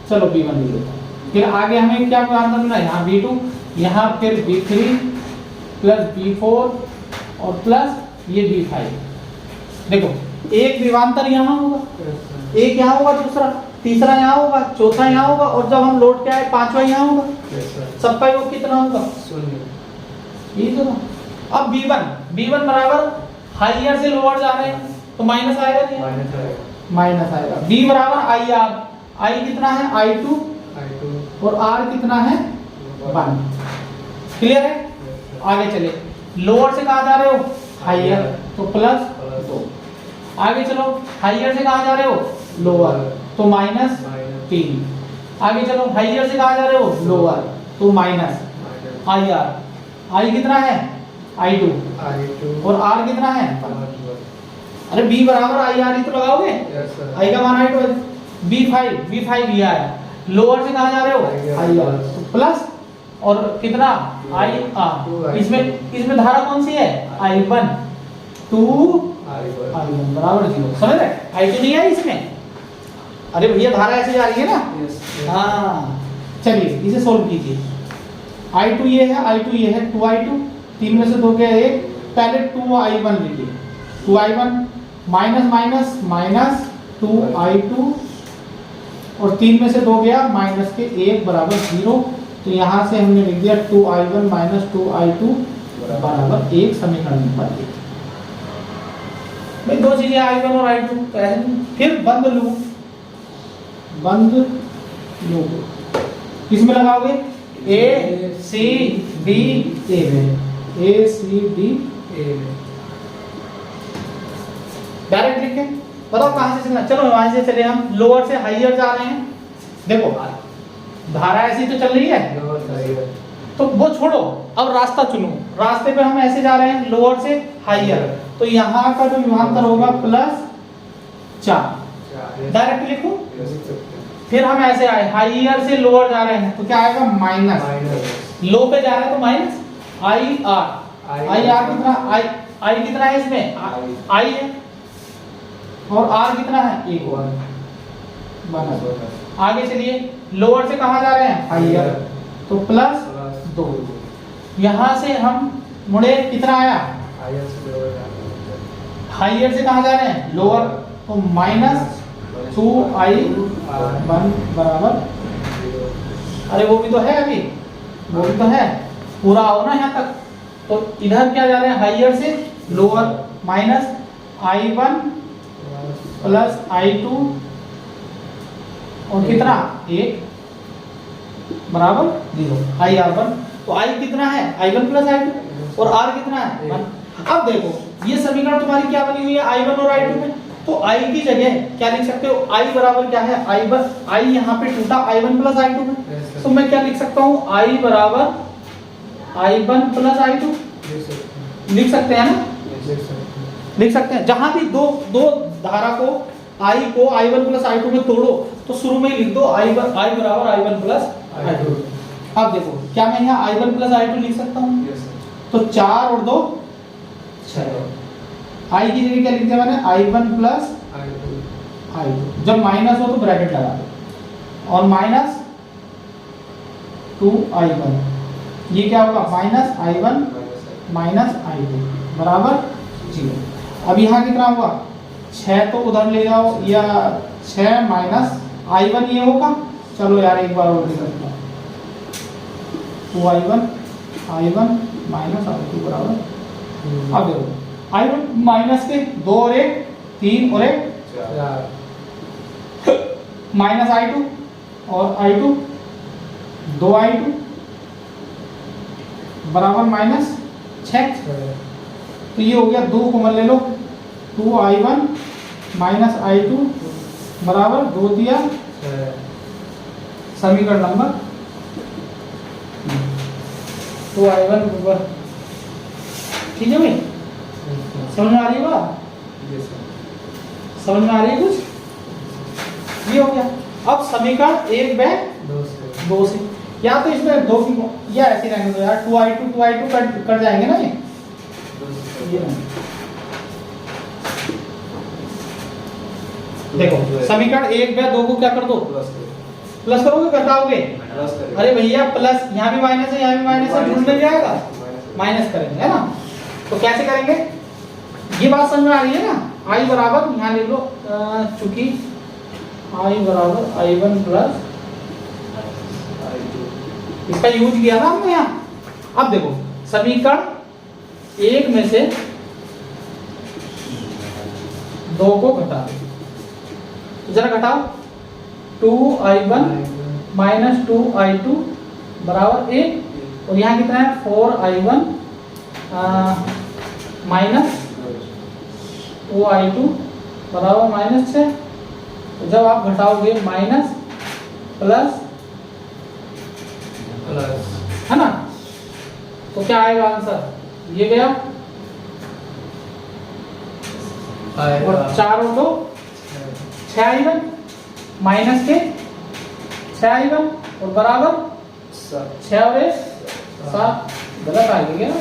चलो B1 ले लेते हैं। फिर आगे हमें क्या विभवांतर मिला, यहाँ B2, यहाँ फिर B3 प्लस B4 और प्लस ये B5। देखो एक विभवांतर यहाँ होगा, एक यहाँ होगा, दूसरा तीसरा यहाँ होगा, चौथा यहाँ होगा, और जब हम लौट के आए पांचवा यहाँ होगा। सबका योग कितना होगा, 0। ये तो अब B1 बराबर हाइयर से लोअर जा रहे हैं तो माइनस आएगा, माइनस आएगा। B बराबर IR, I कितना है I2 और R कितना है 1। क्लियर है, आगे चले। लोअर से कहा जा रहे हो, हाइयर, तो प्लस 2। आगे चलो, हाइयर से कहा जा रहे हो, लोअर, तो माइनस 3। आगे चलो, हाइयर से कहा जा रहे हो, लोअर, तो माइनस IR। I कितना है I2 और R कितना है 1। अरे B बराबर IR ही तो लगाओगे, I का मान I2 है। B5 ये आया, लोअर से कहा जा रहे हो IR, तो प्लस और कितना IR। इसमें धारा कौन सी है, I1 2 I1 बराबर 0। समझ रहे, I2 नहीं है इसमें। अरे भैया धारा ऐसे जा रही है ना, हाँ। चलिए इसे सोल्व कीजिए। I2 ये है, I2 ये है, 2I2, 3 में से 2 गया 1। पहले 2I1 लिखिए, 2I1 minus minus minus 2I2 और 3 में से 2 गया माइनस के 1 बराबर 0। तो यहाँ से हमने लिख दिया 2I1 माइनस 2I2 बराबर 1, समीकरण नंबर 1। भाई दो चीजें I1 और I2, तो ऐसे। फिर बंद लूप किसमें लगाओगे, A C D A में, A C D A में डायरेक्ट लिखे। बताओ कहां से चलना, चलो वहां से चले हम, लोअर से हाइयर जा रहे हैं। देखो धारा ऐसी तो चल रही है, तो वो छोड़ो, अब रास्ता चुनो। रास्ते पे हम ऐसे जा रहे हैं लोअर से हाइयर, तो यहाँ का जो विभवांतर होगा +4, डायरेक्ट लिखो। फिर हम ऐसे आए, हाइयर से लोअर जा रहे हैं तो क्या आएगा, माइनस। लो पे जा रहे हैं तो माइनस IR कितना, I कितना है इसमें, I है, और R कितना है 1। आगे चलिए, लोअर से कहा जा रहे हैं हाइयर, तो +2। यहाँ से हम मुड़े, कितना आया, हाइयर से कहा जा रहे हैं लोअर, तो -2I1 बराबर। अरे वो भी तो है, अभी वो भी तो है, पूरा हो ना यहाँ तक। तो इधर क्या जा रहे हैं, हाइयर से लोअर, -I1 प्लस I2 और कितना 1 बराबर 0, IR1। तो I कितना है, I1 प्लस I2 और R कितना है 1। अब देखो ये समीकरण तुम्हारी क्या बनी हुई है, I1 और I2 में, तो I की जगह क्या लिख सकते हो, I बराबर क्या है, I यहाँ पे टूटा I1 प्लस I2 में, तो मैं क्या लिख सकता हूँ, I बराबर I1 प्लस I2 लिख सकते हैं। लिख सकते हैं ना, लिख सकते हैं। लिख सकते हैं। जहां भी दो दो धारा को I को I1 प्लस I2 में तोड़ो तो शुरू में ही लिख दो I बराबर I1 प्लस I2। अब देखो क्या मैं यहाँ I1 प्लस I2 लिख सकता हूँ? Yes sir. तो 4 और 2 6, I की जगह क्या लिख दिया मैंने? I1 plus I2। जब माइनस हो तो ब्रैकेट लगा दो और माइनस 2I1, ये क्या होगा? माइनस I1 माइनस I2 बराबर 0। अब यहाँ कितना हुआ? 6 तो उधर ले जाओ, या 6 माइनस I1 ये होगा। चलो यार एक बार और लिख सकते हैं, 2I1 माइनस I2 बराबर। अब देखो I1 माइनस के 2 और 1 3 और 1 4 माइनस I2 और I2 2I2 बराबर माइनस 6। तो ये हो गया, 2 कॉमन ले लो, 2I1 माइनस I2 बराबर 2 दिया समीकरण नंबर 2I1 बराबर। ठीक है भाई, समझ में आ रही है बात? Yes sir. समझ में आ रही है कुछ? ये हो गया। अब समीकरण 1 व 2 से, या तो इसमें 2 की या ऐसे रहने दो यार, 2I2 कट जाएंगे ना ये नहीं। देखो समीकरण 1 व 2 को क्या कर दो? प्लस करोगे घटाओगे? अरे भैया प्लस, यहाँ भी माइनस है यहाँ भी माइनस है, जुड़ में जाएगा, माइनस करेंगे, है ना? तो कैसे करेंगे? ये बात समझ में आ रही है ना? I बराबर यहाँ ले लो, चूंकि I बराबर I1 प्लस इसका यूज किया था हमने यहाँ। अब देखो समीकरण 1 में से 2 को घटा दो, जरा घटाओ। 2I1 माइनस 2I2 बराबर 1, और यहाँ कितना है? 4I1 माइनस 2I2 बराबर माइनस 6। तो जब आप घटाओगे माइनस प्लस है ना, तो क्या आएगा आंसर? ये गया, और 4 और 2 6I1 माइनस के 6I1 और बराबर 6 और 1 7। गलत आ गया ना,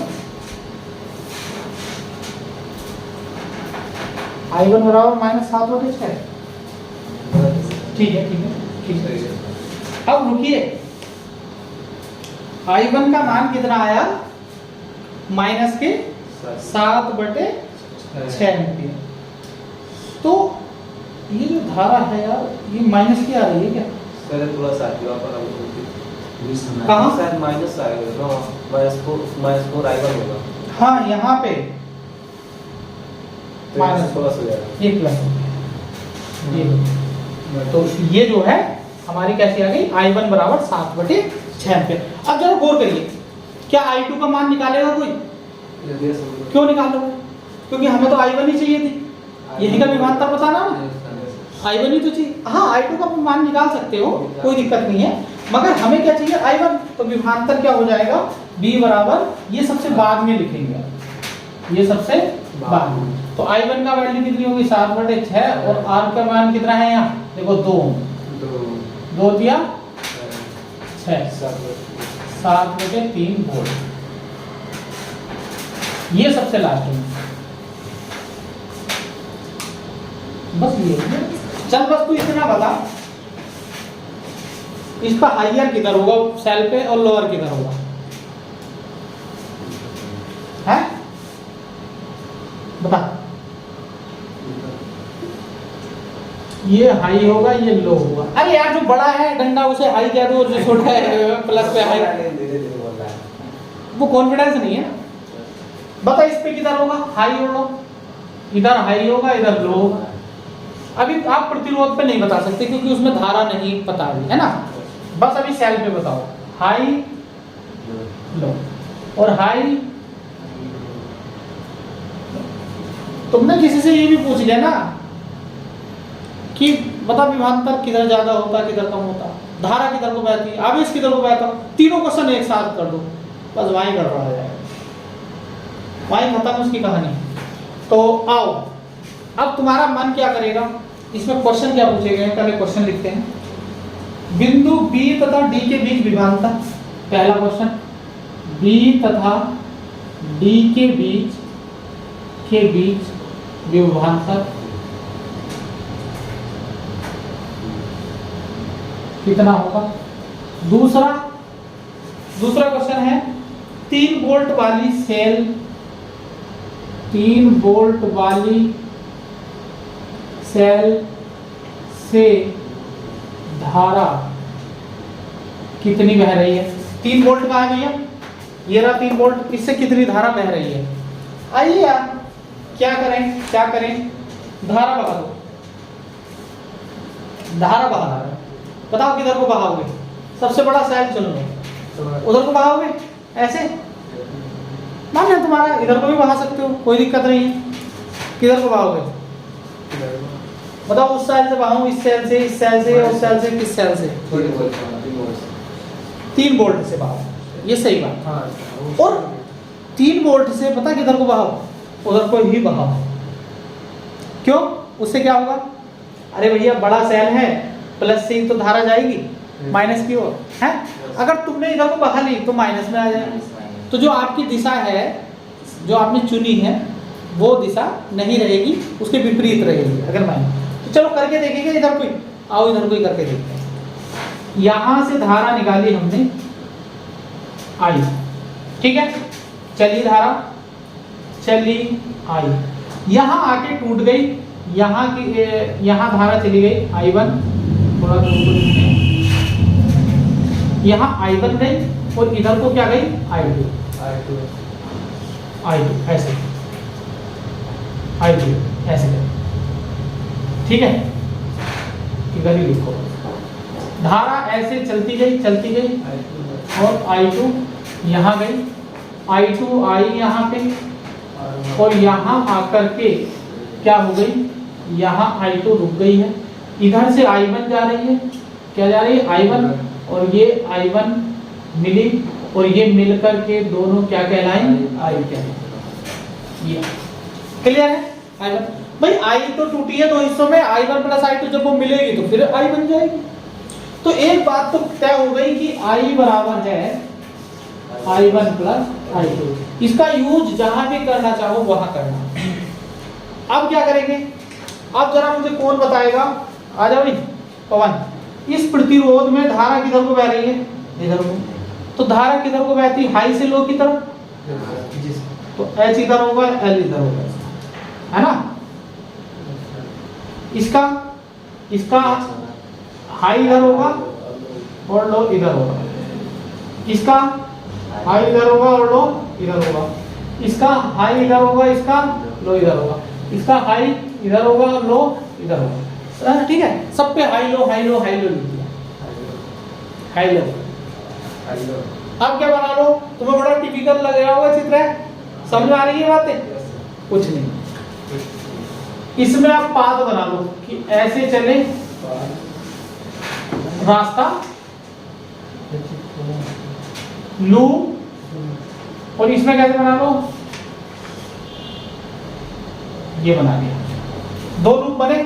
I1 बराबर माइनस 7 और 6। ठीक है ठीक है ठीक है। अब रुकिए, I1 का मान कितना आया? माइनस के 7/6 एम्पियर। तो ये जो धारा है यार, ये माइनस की आ रही है क्या? सर प्लस आ गया पर कहाँ? शायद माइनस आएगा ना, -4 I1 होगा। हाँ यहाँ पे तो माइनस प्लस हो जाएगा, ये प्लस हो गया। ये तो ये जो है हमारी कैसी आ गई? I1 बराबर 7/6 एम्पियर। अब जरा गौर करिए, क्या I2 का मान निकालेगा कोई? क्यों निकालोगे? क्योंकि हमें तो I1 ही चाहिए थी, यही का विभांतर बताना ना, I1 ही तो चाहिए। हाँ I2 का मान निकाल सकते हो, कोई दिक्कत नहीं है, मगर हमें क्या चाहिए? I1। तो विभांतर क्या हो जाएगा? B बराबर, ये सबसे बाद में लिखेंगे, ये सबसे बाद में। तो I1 का वैल्यू कितनी होगी? 7/6, और R का मान कितना है यहाँ? देखो 2 दिया 6, 7/3 वोल्ट। ये सबसे लास्ट में, बस ये चल, बस तू इतना बता, इसका हाइयर किधर होगा सेल पे और लोअर किधर होगा? है बता। ये हाई होगा, ये लो होगा। अरे यार जो बड़ा है डंडा उसे हाई कह दो, और जो छोटा है प्लस पे हाई। वो कॉन्फिडेंस नहीं है। बता इस पे किधर होगा? हाई और लो। इधर हाई होगा, इधर लो होगा। अभी आप प्रतिरोध पे नहीं बता सकते क्योंकि उसमें धारा नहीं पता है ना। बस अभी सेल पे बताओ, हाई लो, और हाई। तुमने किसी से ये भी पूछ लिया ना कि बता विभवांतर किधर ज्यादा होता, किधर कम होता, धारा किधर को बहती, आवेश किधर को बहता, तीनों क्वेश्चन एक साथ कर दो, बस वहीं गड़बड़ा जाएगा, वहीं खत्म उसकी कहानी। तो आओ, अब तुम्हारा मन क्या करेगा, इसमें क्वेश्चन क्या पूछे गए हैं, पहले क्वेश्चन लिखते हैं। बिंदु B तथा D के बीच विभाजनता, पहला क्वेश्चन, B तथा D के बीच विभाजनता कितना होगा। दूसरा क्वेश्चन है 3 वोल्ट वाली सेल, 3 वोल्ट वाली सेल से धारा कितनी बह रही है। 3 वोल्ट कहाँ है भैया, ये रहा 3 वोल्ट, इससे कितनी धारा बह रही है। आइए यार क्या करें, धारा बहा दो, धारा बहा रहा है, बताओ किधर को बहाओगे, सबसे बड़ा सेल चुन लो, उधर को बहाओगे, ऐसे मान है तुम्हारा, इधर को भी बहा सकते हो, कोई दिक्कत नहीं है। किधर को बहाओगे बताओ, उस सेल से बहाऊं, इस सेल से, इस सेल से, या उस सेल से, किस सेल से, 3 वोल्ट से बहाओ, ये सही बात। और 3 वोल्ट से पता किधर को बहाओ, उधर को ही बहाओ। क्यों, उससे क्या होगा, अरे भैया बड़ा सेल है, प्लस से ही तो धारा जाएगी माइनस की ओर है, अगर तुमने इधर को बहा ली तो माइनस में आ जाएगी। तो जो आपकी दिशा है, जो आपने चुनी है, वो दिशा नहीं रहेगी, उसके विपरीत रहेगी अगर माइनस। तो चलो करके देखेंगे, इधर कोई आओ, इधर कोई करके देखते हैं। यहां से धारा निकाली हमने आई, ठीक है, चली धारा, चली आई, यहां आके टूट गई, यहां धारा चली गई I1, थोड़ा यहाँ I1 गई और इधर को क्या गई I2, ऐसे I2 ऐसे गई, ठीक है, इधर ही लिखो, धारा ऐसे चलती गई और I2 यहाँ गई, I2 आई यहाँ पे और यहाँ आकर के क्या हो गई, यहाँ I2 रुक गई है, इधर से I1 जा रही है, क्या जा रही है I1, और ये I1 मिली और ये मिलकर के दोनों क्या कहलाएं, I कहलाएं। ये क्लियर है। I1 भाई I तो टूटी है 2 हिस्सों में, I1 प्लस I2 जब वो मिलेगी तो फिर I बन जाएगी। तो एक बात तो तय हो गई कि I बराबर है I1 प्लस I2। इसका यूज जहां भी करना चाहो वहां करना। अब क्या करेंगे, अब जरा मुझे कौन बताएगा, आ जाओ भाई पवन, इस प्रतिरोध में धारा किधर को बह रही है, इधर को, तो धारा किधर को बहती है, हाई से लो की तरफ, तो H इधर होगा, L इधर होगा, है ना। इसका हाई इधर होगा और लो इधर होगा, इसका हाई इधर होगा और लो इधर होगा, इसका हाई इधर होगा, इसका लो इधर होगा, इसका हाई इधर होगा और लो इधर होगा, ठीक है। सब पे high low high low high low लिख दिया, हाई लो। अब क्या बना लो, तुम्हें बड़ा टिपिकल लग रहा होगा चित्र है, समझ आ रही है बातें, कुछ नहीं, इसमें आप पाथ बना लो कि ऐसे चले रास्ता, लूप, और इसमें कैसे बना लो, ये बना दिया, 2 लूप बने।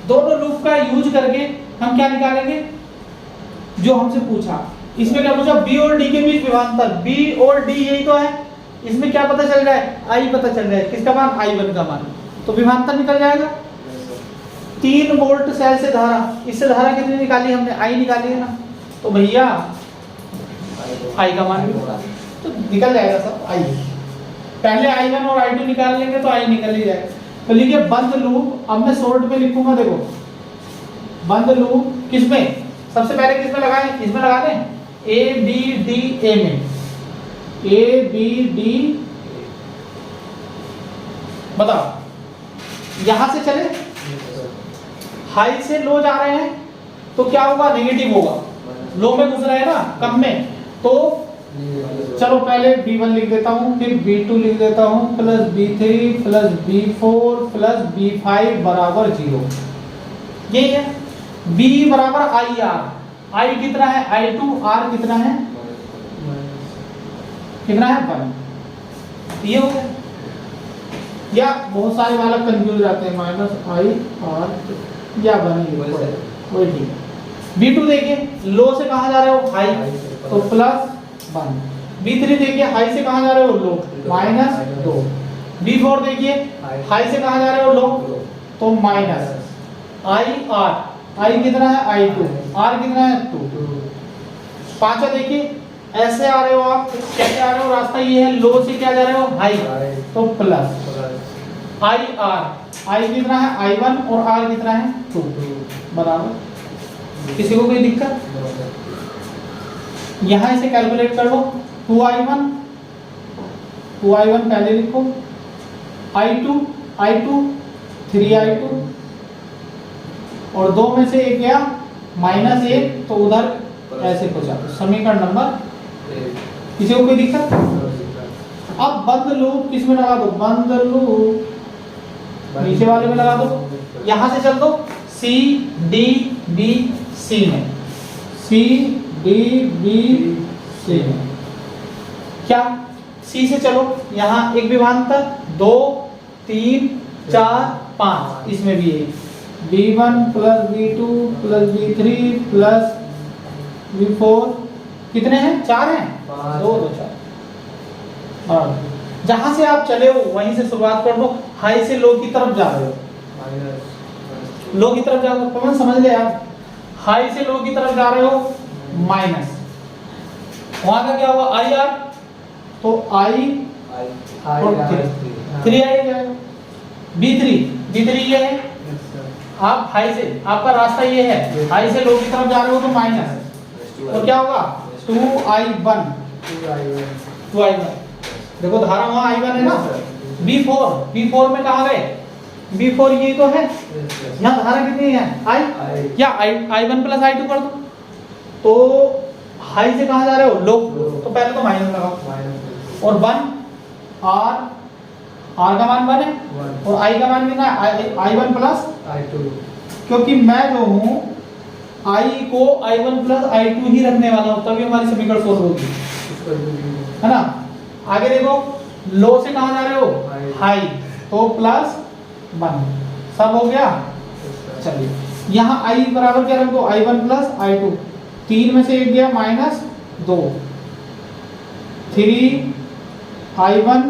दोनों लूप का यूज करके हम क्या निकालेंगे, जो हमसे पूछा, इसमें क्या पूछा, B और D के बीच विभवांतर, B और D यही तो है, इसमें क्या पता चल रहा है, I पता चल रहा है, किसका मान, I1 का मान, तो विभवांतर निकल जाएगा। 3 वोल्ट सेल से धारा, इससे धारा कितनी निकाली हमने, I निकाली है ना, तो भैया I का मान भी बता, तो निकल जाएगा सब I। पहले I1 और I2 निकाल लेंगे तो I निकल ही जाएगा। तो लिखिए बंद लूप, अब मैं शॉर्ट में लिखूंगा, देखो बंद लूप किसमें, सबसे पहले किसमें लगाएं, इसमें लगा दें, A B D A में, A B D, बताओ यहां से चले, हाई से लो जा रहे हैं तो क्या होगा, नेगेटिव होगा, लो में घुस रहे हैं ना, कम में, तो चलो पहले B1 लिख देता हूं, फिर B2 लिख देता हूं, plus B3 plus B4 plus B5 बराबर 0। यही है, B बराबर IR, I कितना है I2, R कितना है कितना है 1, ये हो गया। या बहुत सारे वाला कंफ्यूज रहते हैं, -i/r या 1 ही वही ठीक है। B2 देखिए लो से कहाँ जा रहे हो, हाई, तो +1। B3 देखिए हाई से कहाँ जा रहे हो, लो, -2। B4 देखिए हाई से कहाँ जा रहे हो, लो, तो -i/r, i कितना है i2, r कितना है 2। पांचवा देखिए ऐसे आ रहे हो आप, कैसे आ रहे हो, रास्ता ये है, लो से क्या जा रहे हो, हाई, तो प्लस i/r, i कितना है i1 और r कितना है 2 बराबर। किसी को कोई दिक्कत? यहां इसे कैलकुलेट कर लो, 2i1 पहले लिखो, i2 3i2 और 2 में से एक गया -1 तो उधर ऐसे कुछ आता है। समीकरण नंबर, किसी को कोई दिक्कत? अब बंद लूप किस में लगा दो, बंद लूप नीचे वाले में लगा दो। यहां से चल दो C D B C में, C D B C में क्या, C से चलो, यहाँ एक विभाजक 2 3 4 5, इसमें भी है B1 + B2 + B3 + B4, कितने हैं, 4 हैं, 2 2 4। और जहां से आप चले हो वहीं से शुरुआत कर दो, हाई से लो की तरफ जा रहे हो, लो की तरफ जा रहे हो, कौन समझ ले आप, हाई से लो की तरफ जा रहे हो, माइनस, वहां का क्या हुआ IR, तो I और 3 आई जाएगा। B3 ये है, आप हाई से, आपका रास्ता ये है, हाई से लो की तरफ जा रहे हो तो माइनस, तो क्या होगा 2i1, देखो धारा वहां i1 है ना। B4 में कहा गए, B4 ये तो है, यहाँ धारा कितनी है I, या i1 + i2 कर दो, तो हाई से कहाँ जा रहे हो, लो, तो पहले तो माइनस लगाओ, और 1 r का मान 1 है और i का मान कितना है, i1 + i2, क्योंकि मैं जो हूँ i को i1 + i2 ही रखने वाला हूँ, तभी हमारी समीकरण सोल्व होगी, है ना। आगे देखो, लो से कहाँ जा रहे हो, हाई, तो +1, सब हो गया। चलिए यहाँ i बराबर क्या रख दो, i1 + i2, 3 में से एक गया -2, 3i1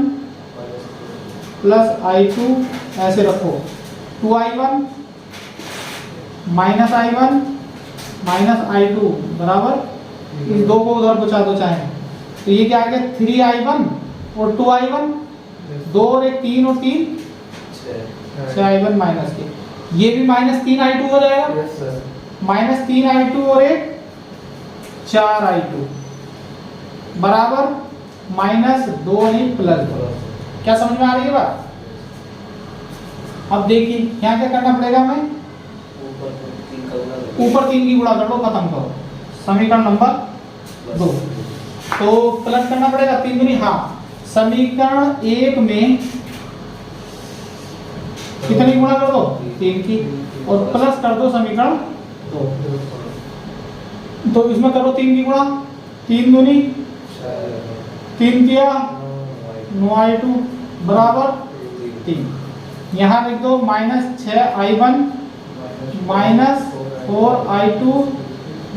+ i2 ऐसे रखो, 2i1 -i1 -i2 बराबर, इस दो को उधर बचा दो चाहे, तो ये क्या आ गया 3i1 और 2i1, 2 और 1 3 और 3 6i1 माइनस के, ये भी -3i2 हो जाएगा, -3i2 और 1 4i2 बराबर -2 ही +2। क्या समझ में आ रही है बात? अब देखिए यहाँ क्या करना पड़ेगा, हमें ऊपर 3 की गुणा कर लो, खत्म करो, समीकरण नंबर 2, तो प्लस करना पड़ेगा 3 दूनी, हाँ, समीकरण 1 में कितनी गुणा कर दो, 3 की, और प्लस कर दो समीकरण 2, तो इसमें करो 3 की गुणा, 3 दूनी 3 किया 9i2 बराबर 3, यहाँ लिख दो -6i1 -4i2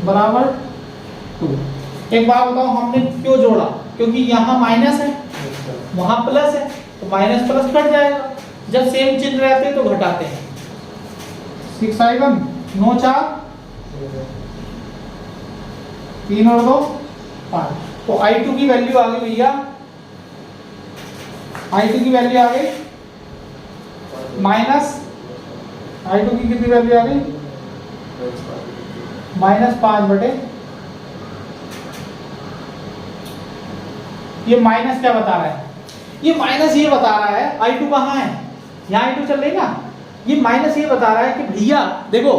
बराबर 2। एक बात बताओ, हमने क्यों जोड़ा, क्योंकि यहाँ माइनस है वहां प्लस है, तो माइनस प्लस कट जाएगा, जब सेम चिन्ह रहते हैं तो घटाते हैं। 6i1 9 4 3 और 2 5, तो i2 की वैल्यू आ गई भैया, i2 की वैल्यू आ गई i2 की कितनी वैल्यू आ गई, -5/, ये माइनस क्या बता रहा है, ये माइनस ये बता रहा है i2 कहाँ है, यहाँ i2 चल रही ना, ये माइनस ये बता रहा है कि भैया देखो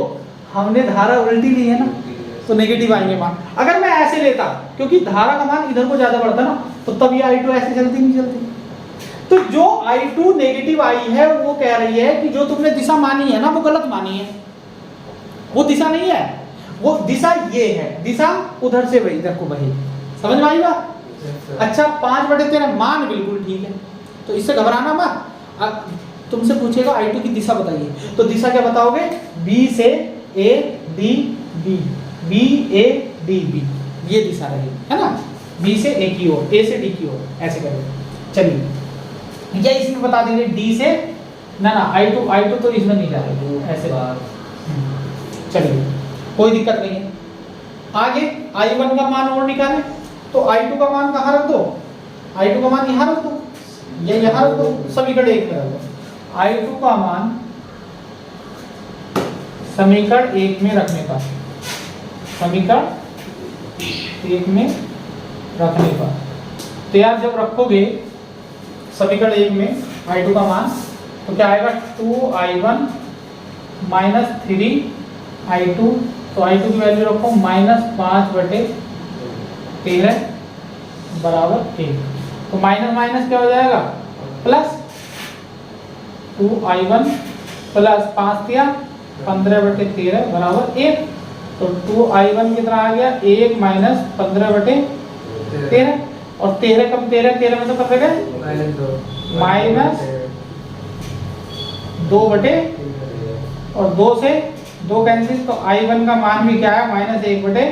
हमने धारा उल्टी ली है ना, तो नेगेटिव आएंगे मान। अगर मैं ऐसे लेता, क्योंकि धारा का मान इधर को ज्यादा बढ़ता ना, तो तब ये i2 ऐसे चलती नहीं चलती। तो जो i2 नेगेटिव आई है वो कह रही है कि जो तुमने दिशा मानी है ना वो गलत मानी है, वो दिशा नहीं है, वो दिशा ये है, दिशा उधर से वही इधर को बही। समझ में आई बात? अच्छा 5/13 मान बिल्कुल ठीक है, तो इससे घबराना मत। अब तुमसे पूछेगा I2 की दिशा बताइए, तो दिशा क्या बताओगे? B से A D B, B A D B, ये दिशा रही है ना, B से A की ओर, A से D की ओर, ऐसे करेंगे। चलिए या इसमें बता दीजिए D से ना I2 तो इसमें नहीं जाएगा, ऐसे चलिए कोई दिक्कत नहीं है। आगे I1 का मान और निकालें, तो I2 का मान कहाँ रख दो? I2 का मान यहाँ रख दो या यहाँ रख दो, समीकरण 1 में रख दो। I2 का मान समीकरण 1 में रखने का, समीकरण 1 में रखने का, तो यार जब रखोगे समीकरण 1 में I2 का मान, तो क्या आएगा? 2I1 माइनस 3I2, तो I2 की वैल्यू रखो -5/13 बराबर 1, तो माइनस माइनस क्या हो जाएगा? प्लस 2I1 प्लस 5 या 15/13 बराबर 1, तो 2I1 कितना आ गया? 1 माइनस 15/13, और 13 कम 13 में से कट गए माइनस 2/, और 2 से 2 कैंसिल, तो I1 का मान भी क्या है? -1/,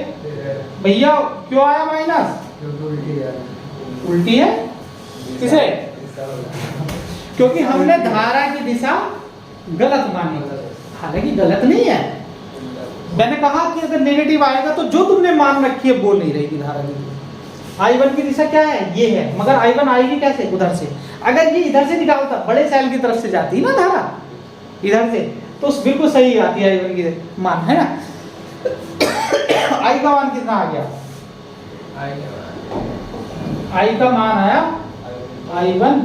भैया क्यों आया माइनस? उल्टी है, किसे? क्योंकि हमने धारा की दिशा गलत मानी, हालांकि गलत नहीं है। मैंने कहा कि अगर नेगेटिव आएगा तो जो तुमने मान रखी है वो नहीं रहेगी धारा की। I1 की दिशा क्या है? ये है, मगर I1 आएगी कैसे? उधर से। अगर ये इधर से निकालता, बड़े सेल की तरफ से जाती ना धारा इधर से, तो बिल्कुल सही आती है I1 की मान, है ना। I का मान कितना आ गया? I का मान आया I1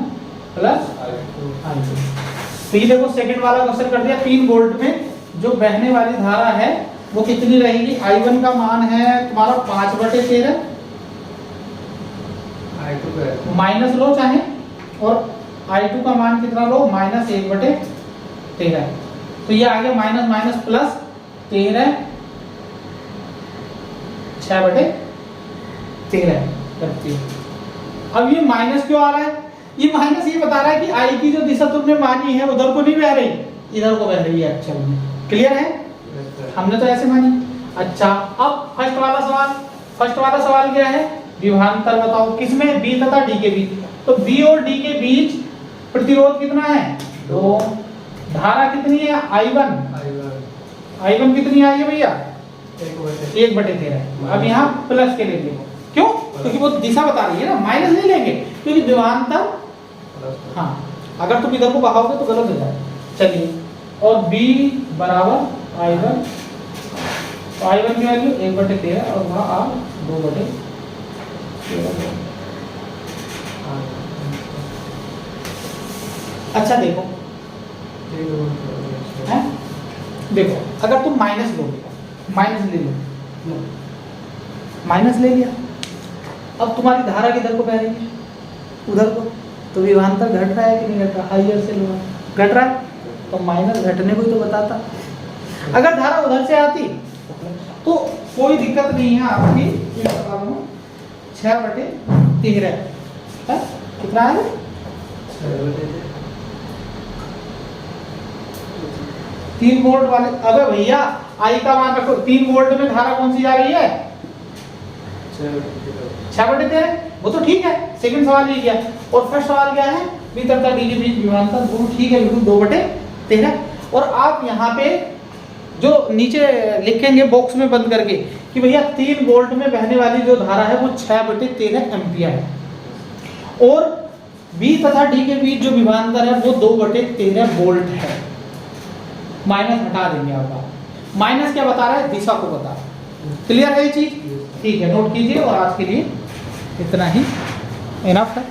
प्लस I2। तो ये देखो सेकंड वाला क्वेश्चन कर दिया। 3 वोल्ट में जो बहने वाली धारा है वो कितनी रहेगी? I1 का मान है तुम्हारा 5/13, माइनस लो चाहे, और I2 का मान कितना लो? -1/13। तो ये आ गया माइनस माइनस प्लस 13, 6/13 करती है। अब ये माइनस क्यों आ रहा है? ये माइनस ये बता रहा है कि I की जो दिशा तुमने मानी है उधर को नहीं बह रही, इधर को बह रही है। अच्छा क्लियर है? हमने तो ऐसे मानी। अच्छा अब फर्स्ट वाला सवाल क्या है? विभवांतर बताओ, किसमें? B तथा D के बीच। तो B और D के बीच प्रतिरोध कितना है? 2। धारा कितनी है? I1 कितनी आई है भैया? 1/13। अब यहाँ प्लस के लेंगे, क्यों? क्योंकि वो दिशा बता रही है ना, माइनस नहीं लेंगे क्योंकि विभवांतर, हाँ अगर तुम इधर को बहाओगे तो गलत हो जाए। चलिए, और B बराबर I1, तो I1 की वैल्यू 1/13 और वहाँ R 2/13। अच्छा देखो, है? देखो अगर तुम माइनस लोगे, माइनस ले लो, माइनस ले लिया, अब तुम्हारी धारा किधर को बह रही है? उधर को, तो विभवांतर घट रहा है कि नहीं घट रहा? हाइयर से लोअर घट रहा है, तो माइनस घटने को ही तो बताता। अगर धारा उधर से आती तो कोई दिक्कत नहीं है आपकी। 6/13 कितना है? 3 वोल्ट वाले। अगर भैया I का मान रखो, 3 वोल्ट में धारा कौन सी जा रही है? 6/13। वो तो ठीक है, सेकंड सवाल ये किया। और फर्स्ट सवाल क्या है? B तथा D के बीच विभवांतर, वो ठीक है बिल्कुल 2/13। और आप यहाँ पे जो नीचे लिखेंगे बॉक्स में बंद करके कि भैया 3 वोल्ट में बहने वाली जो धारा है वो 6/13 एम्पियर है, और B तथा D के बीच जो विभवांतर है वो 2/13 वोल्ट है। माइनस हटा देंगे आप। माइनस क्या बता रहा है? दिशा को बता रहा है। क्लियर है ये चीज? ठीक है, नोट कीजिए। और आज के लिए इतना ही इनफ है।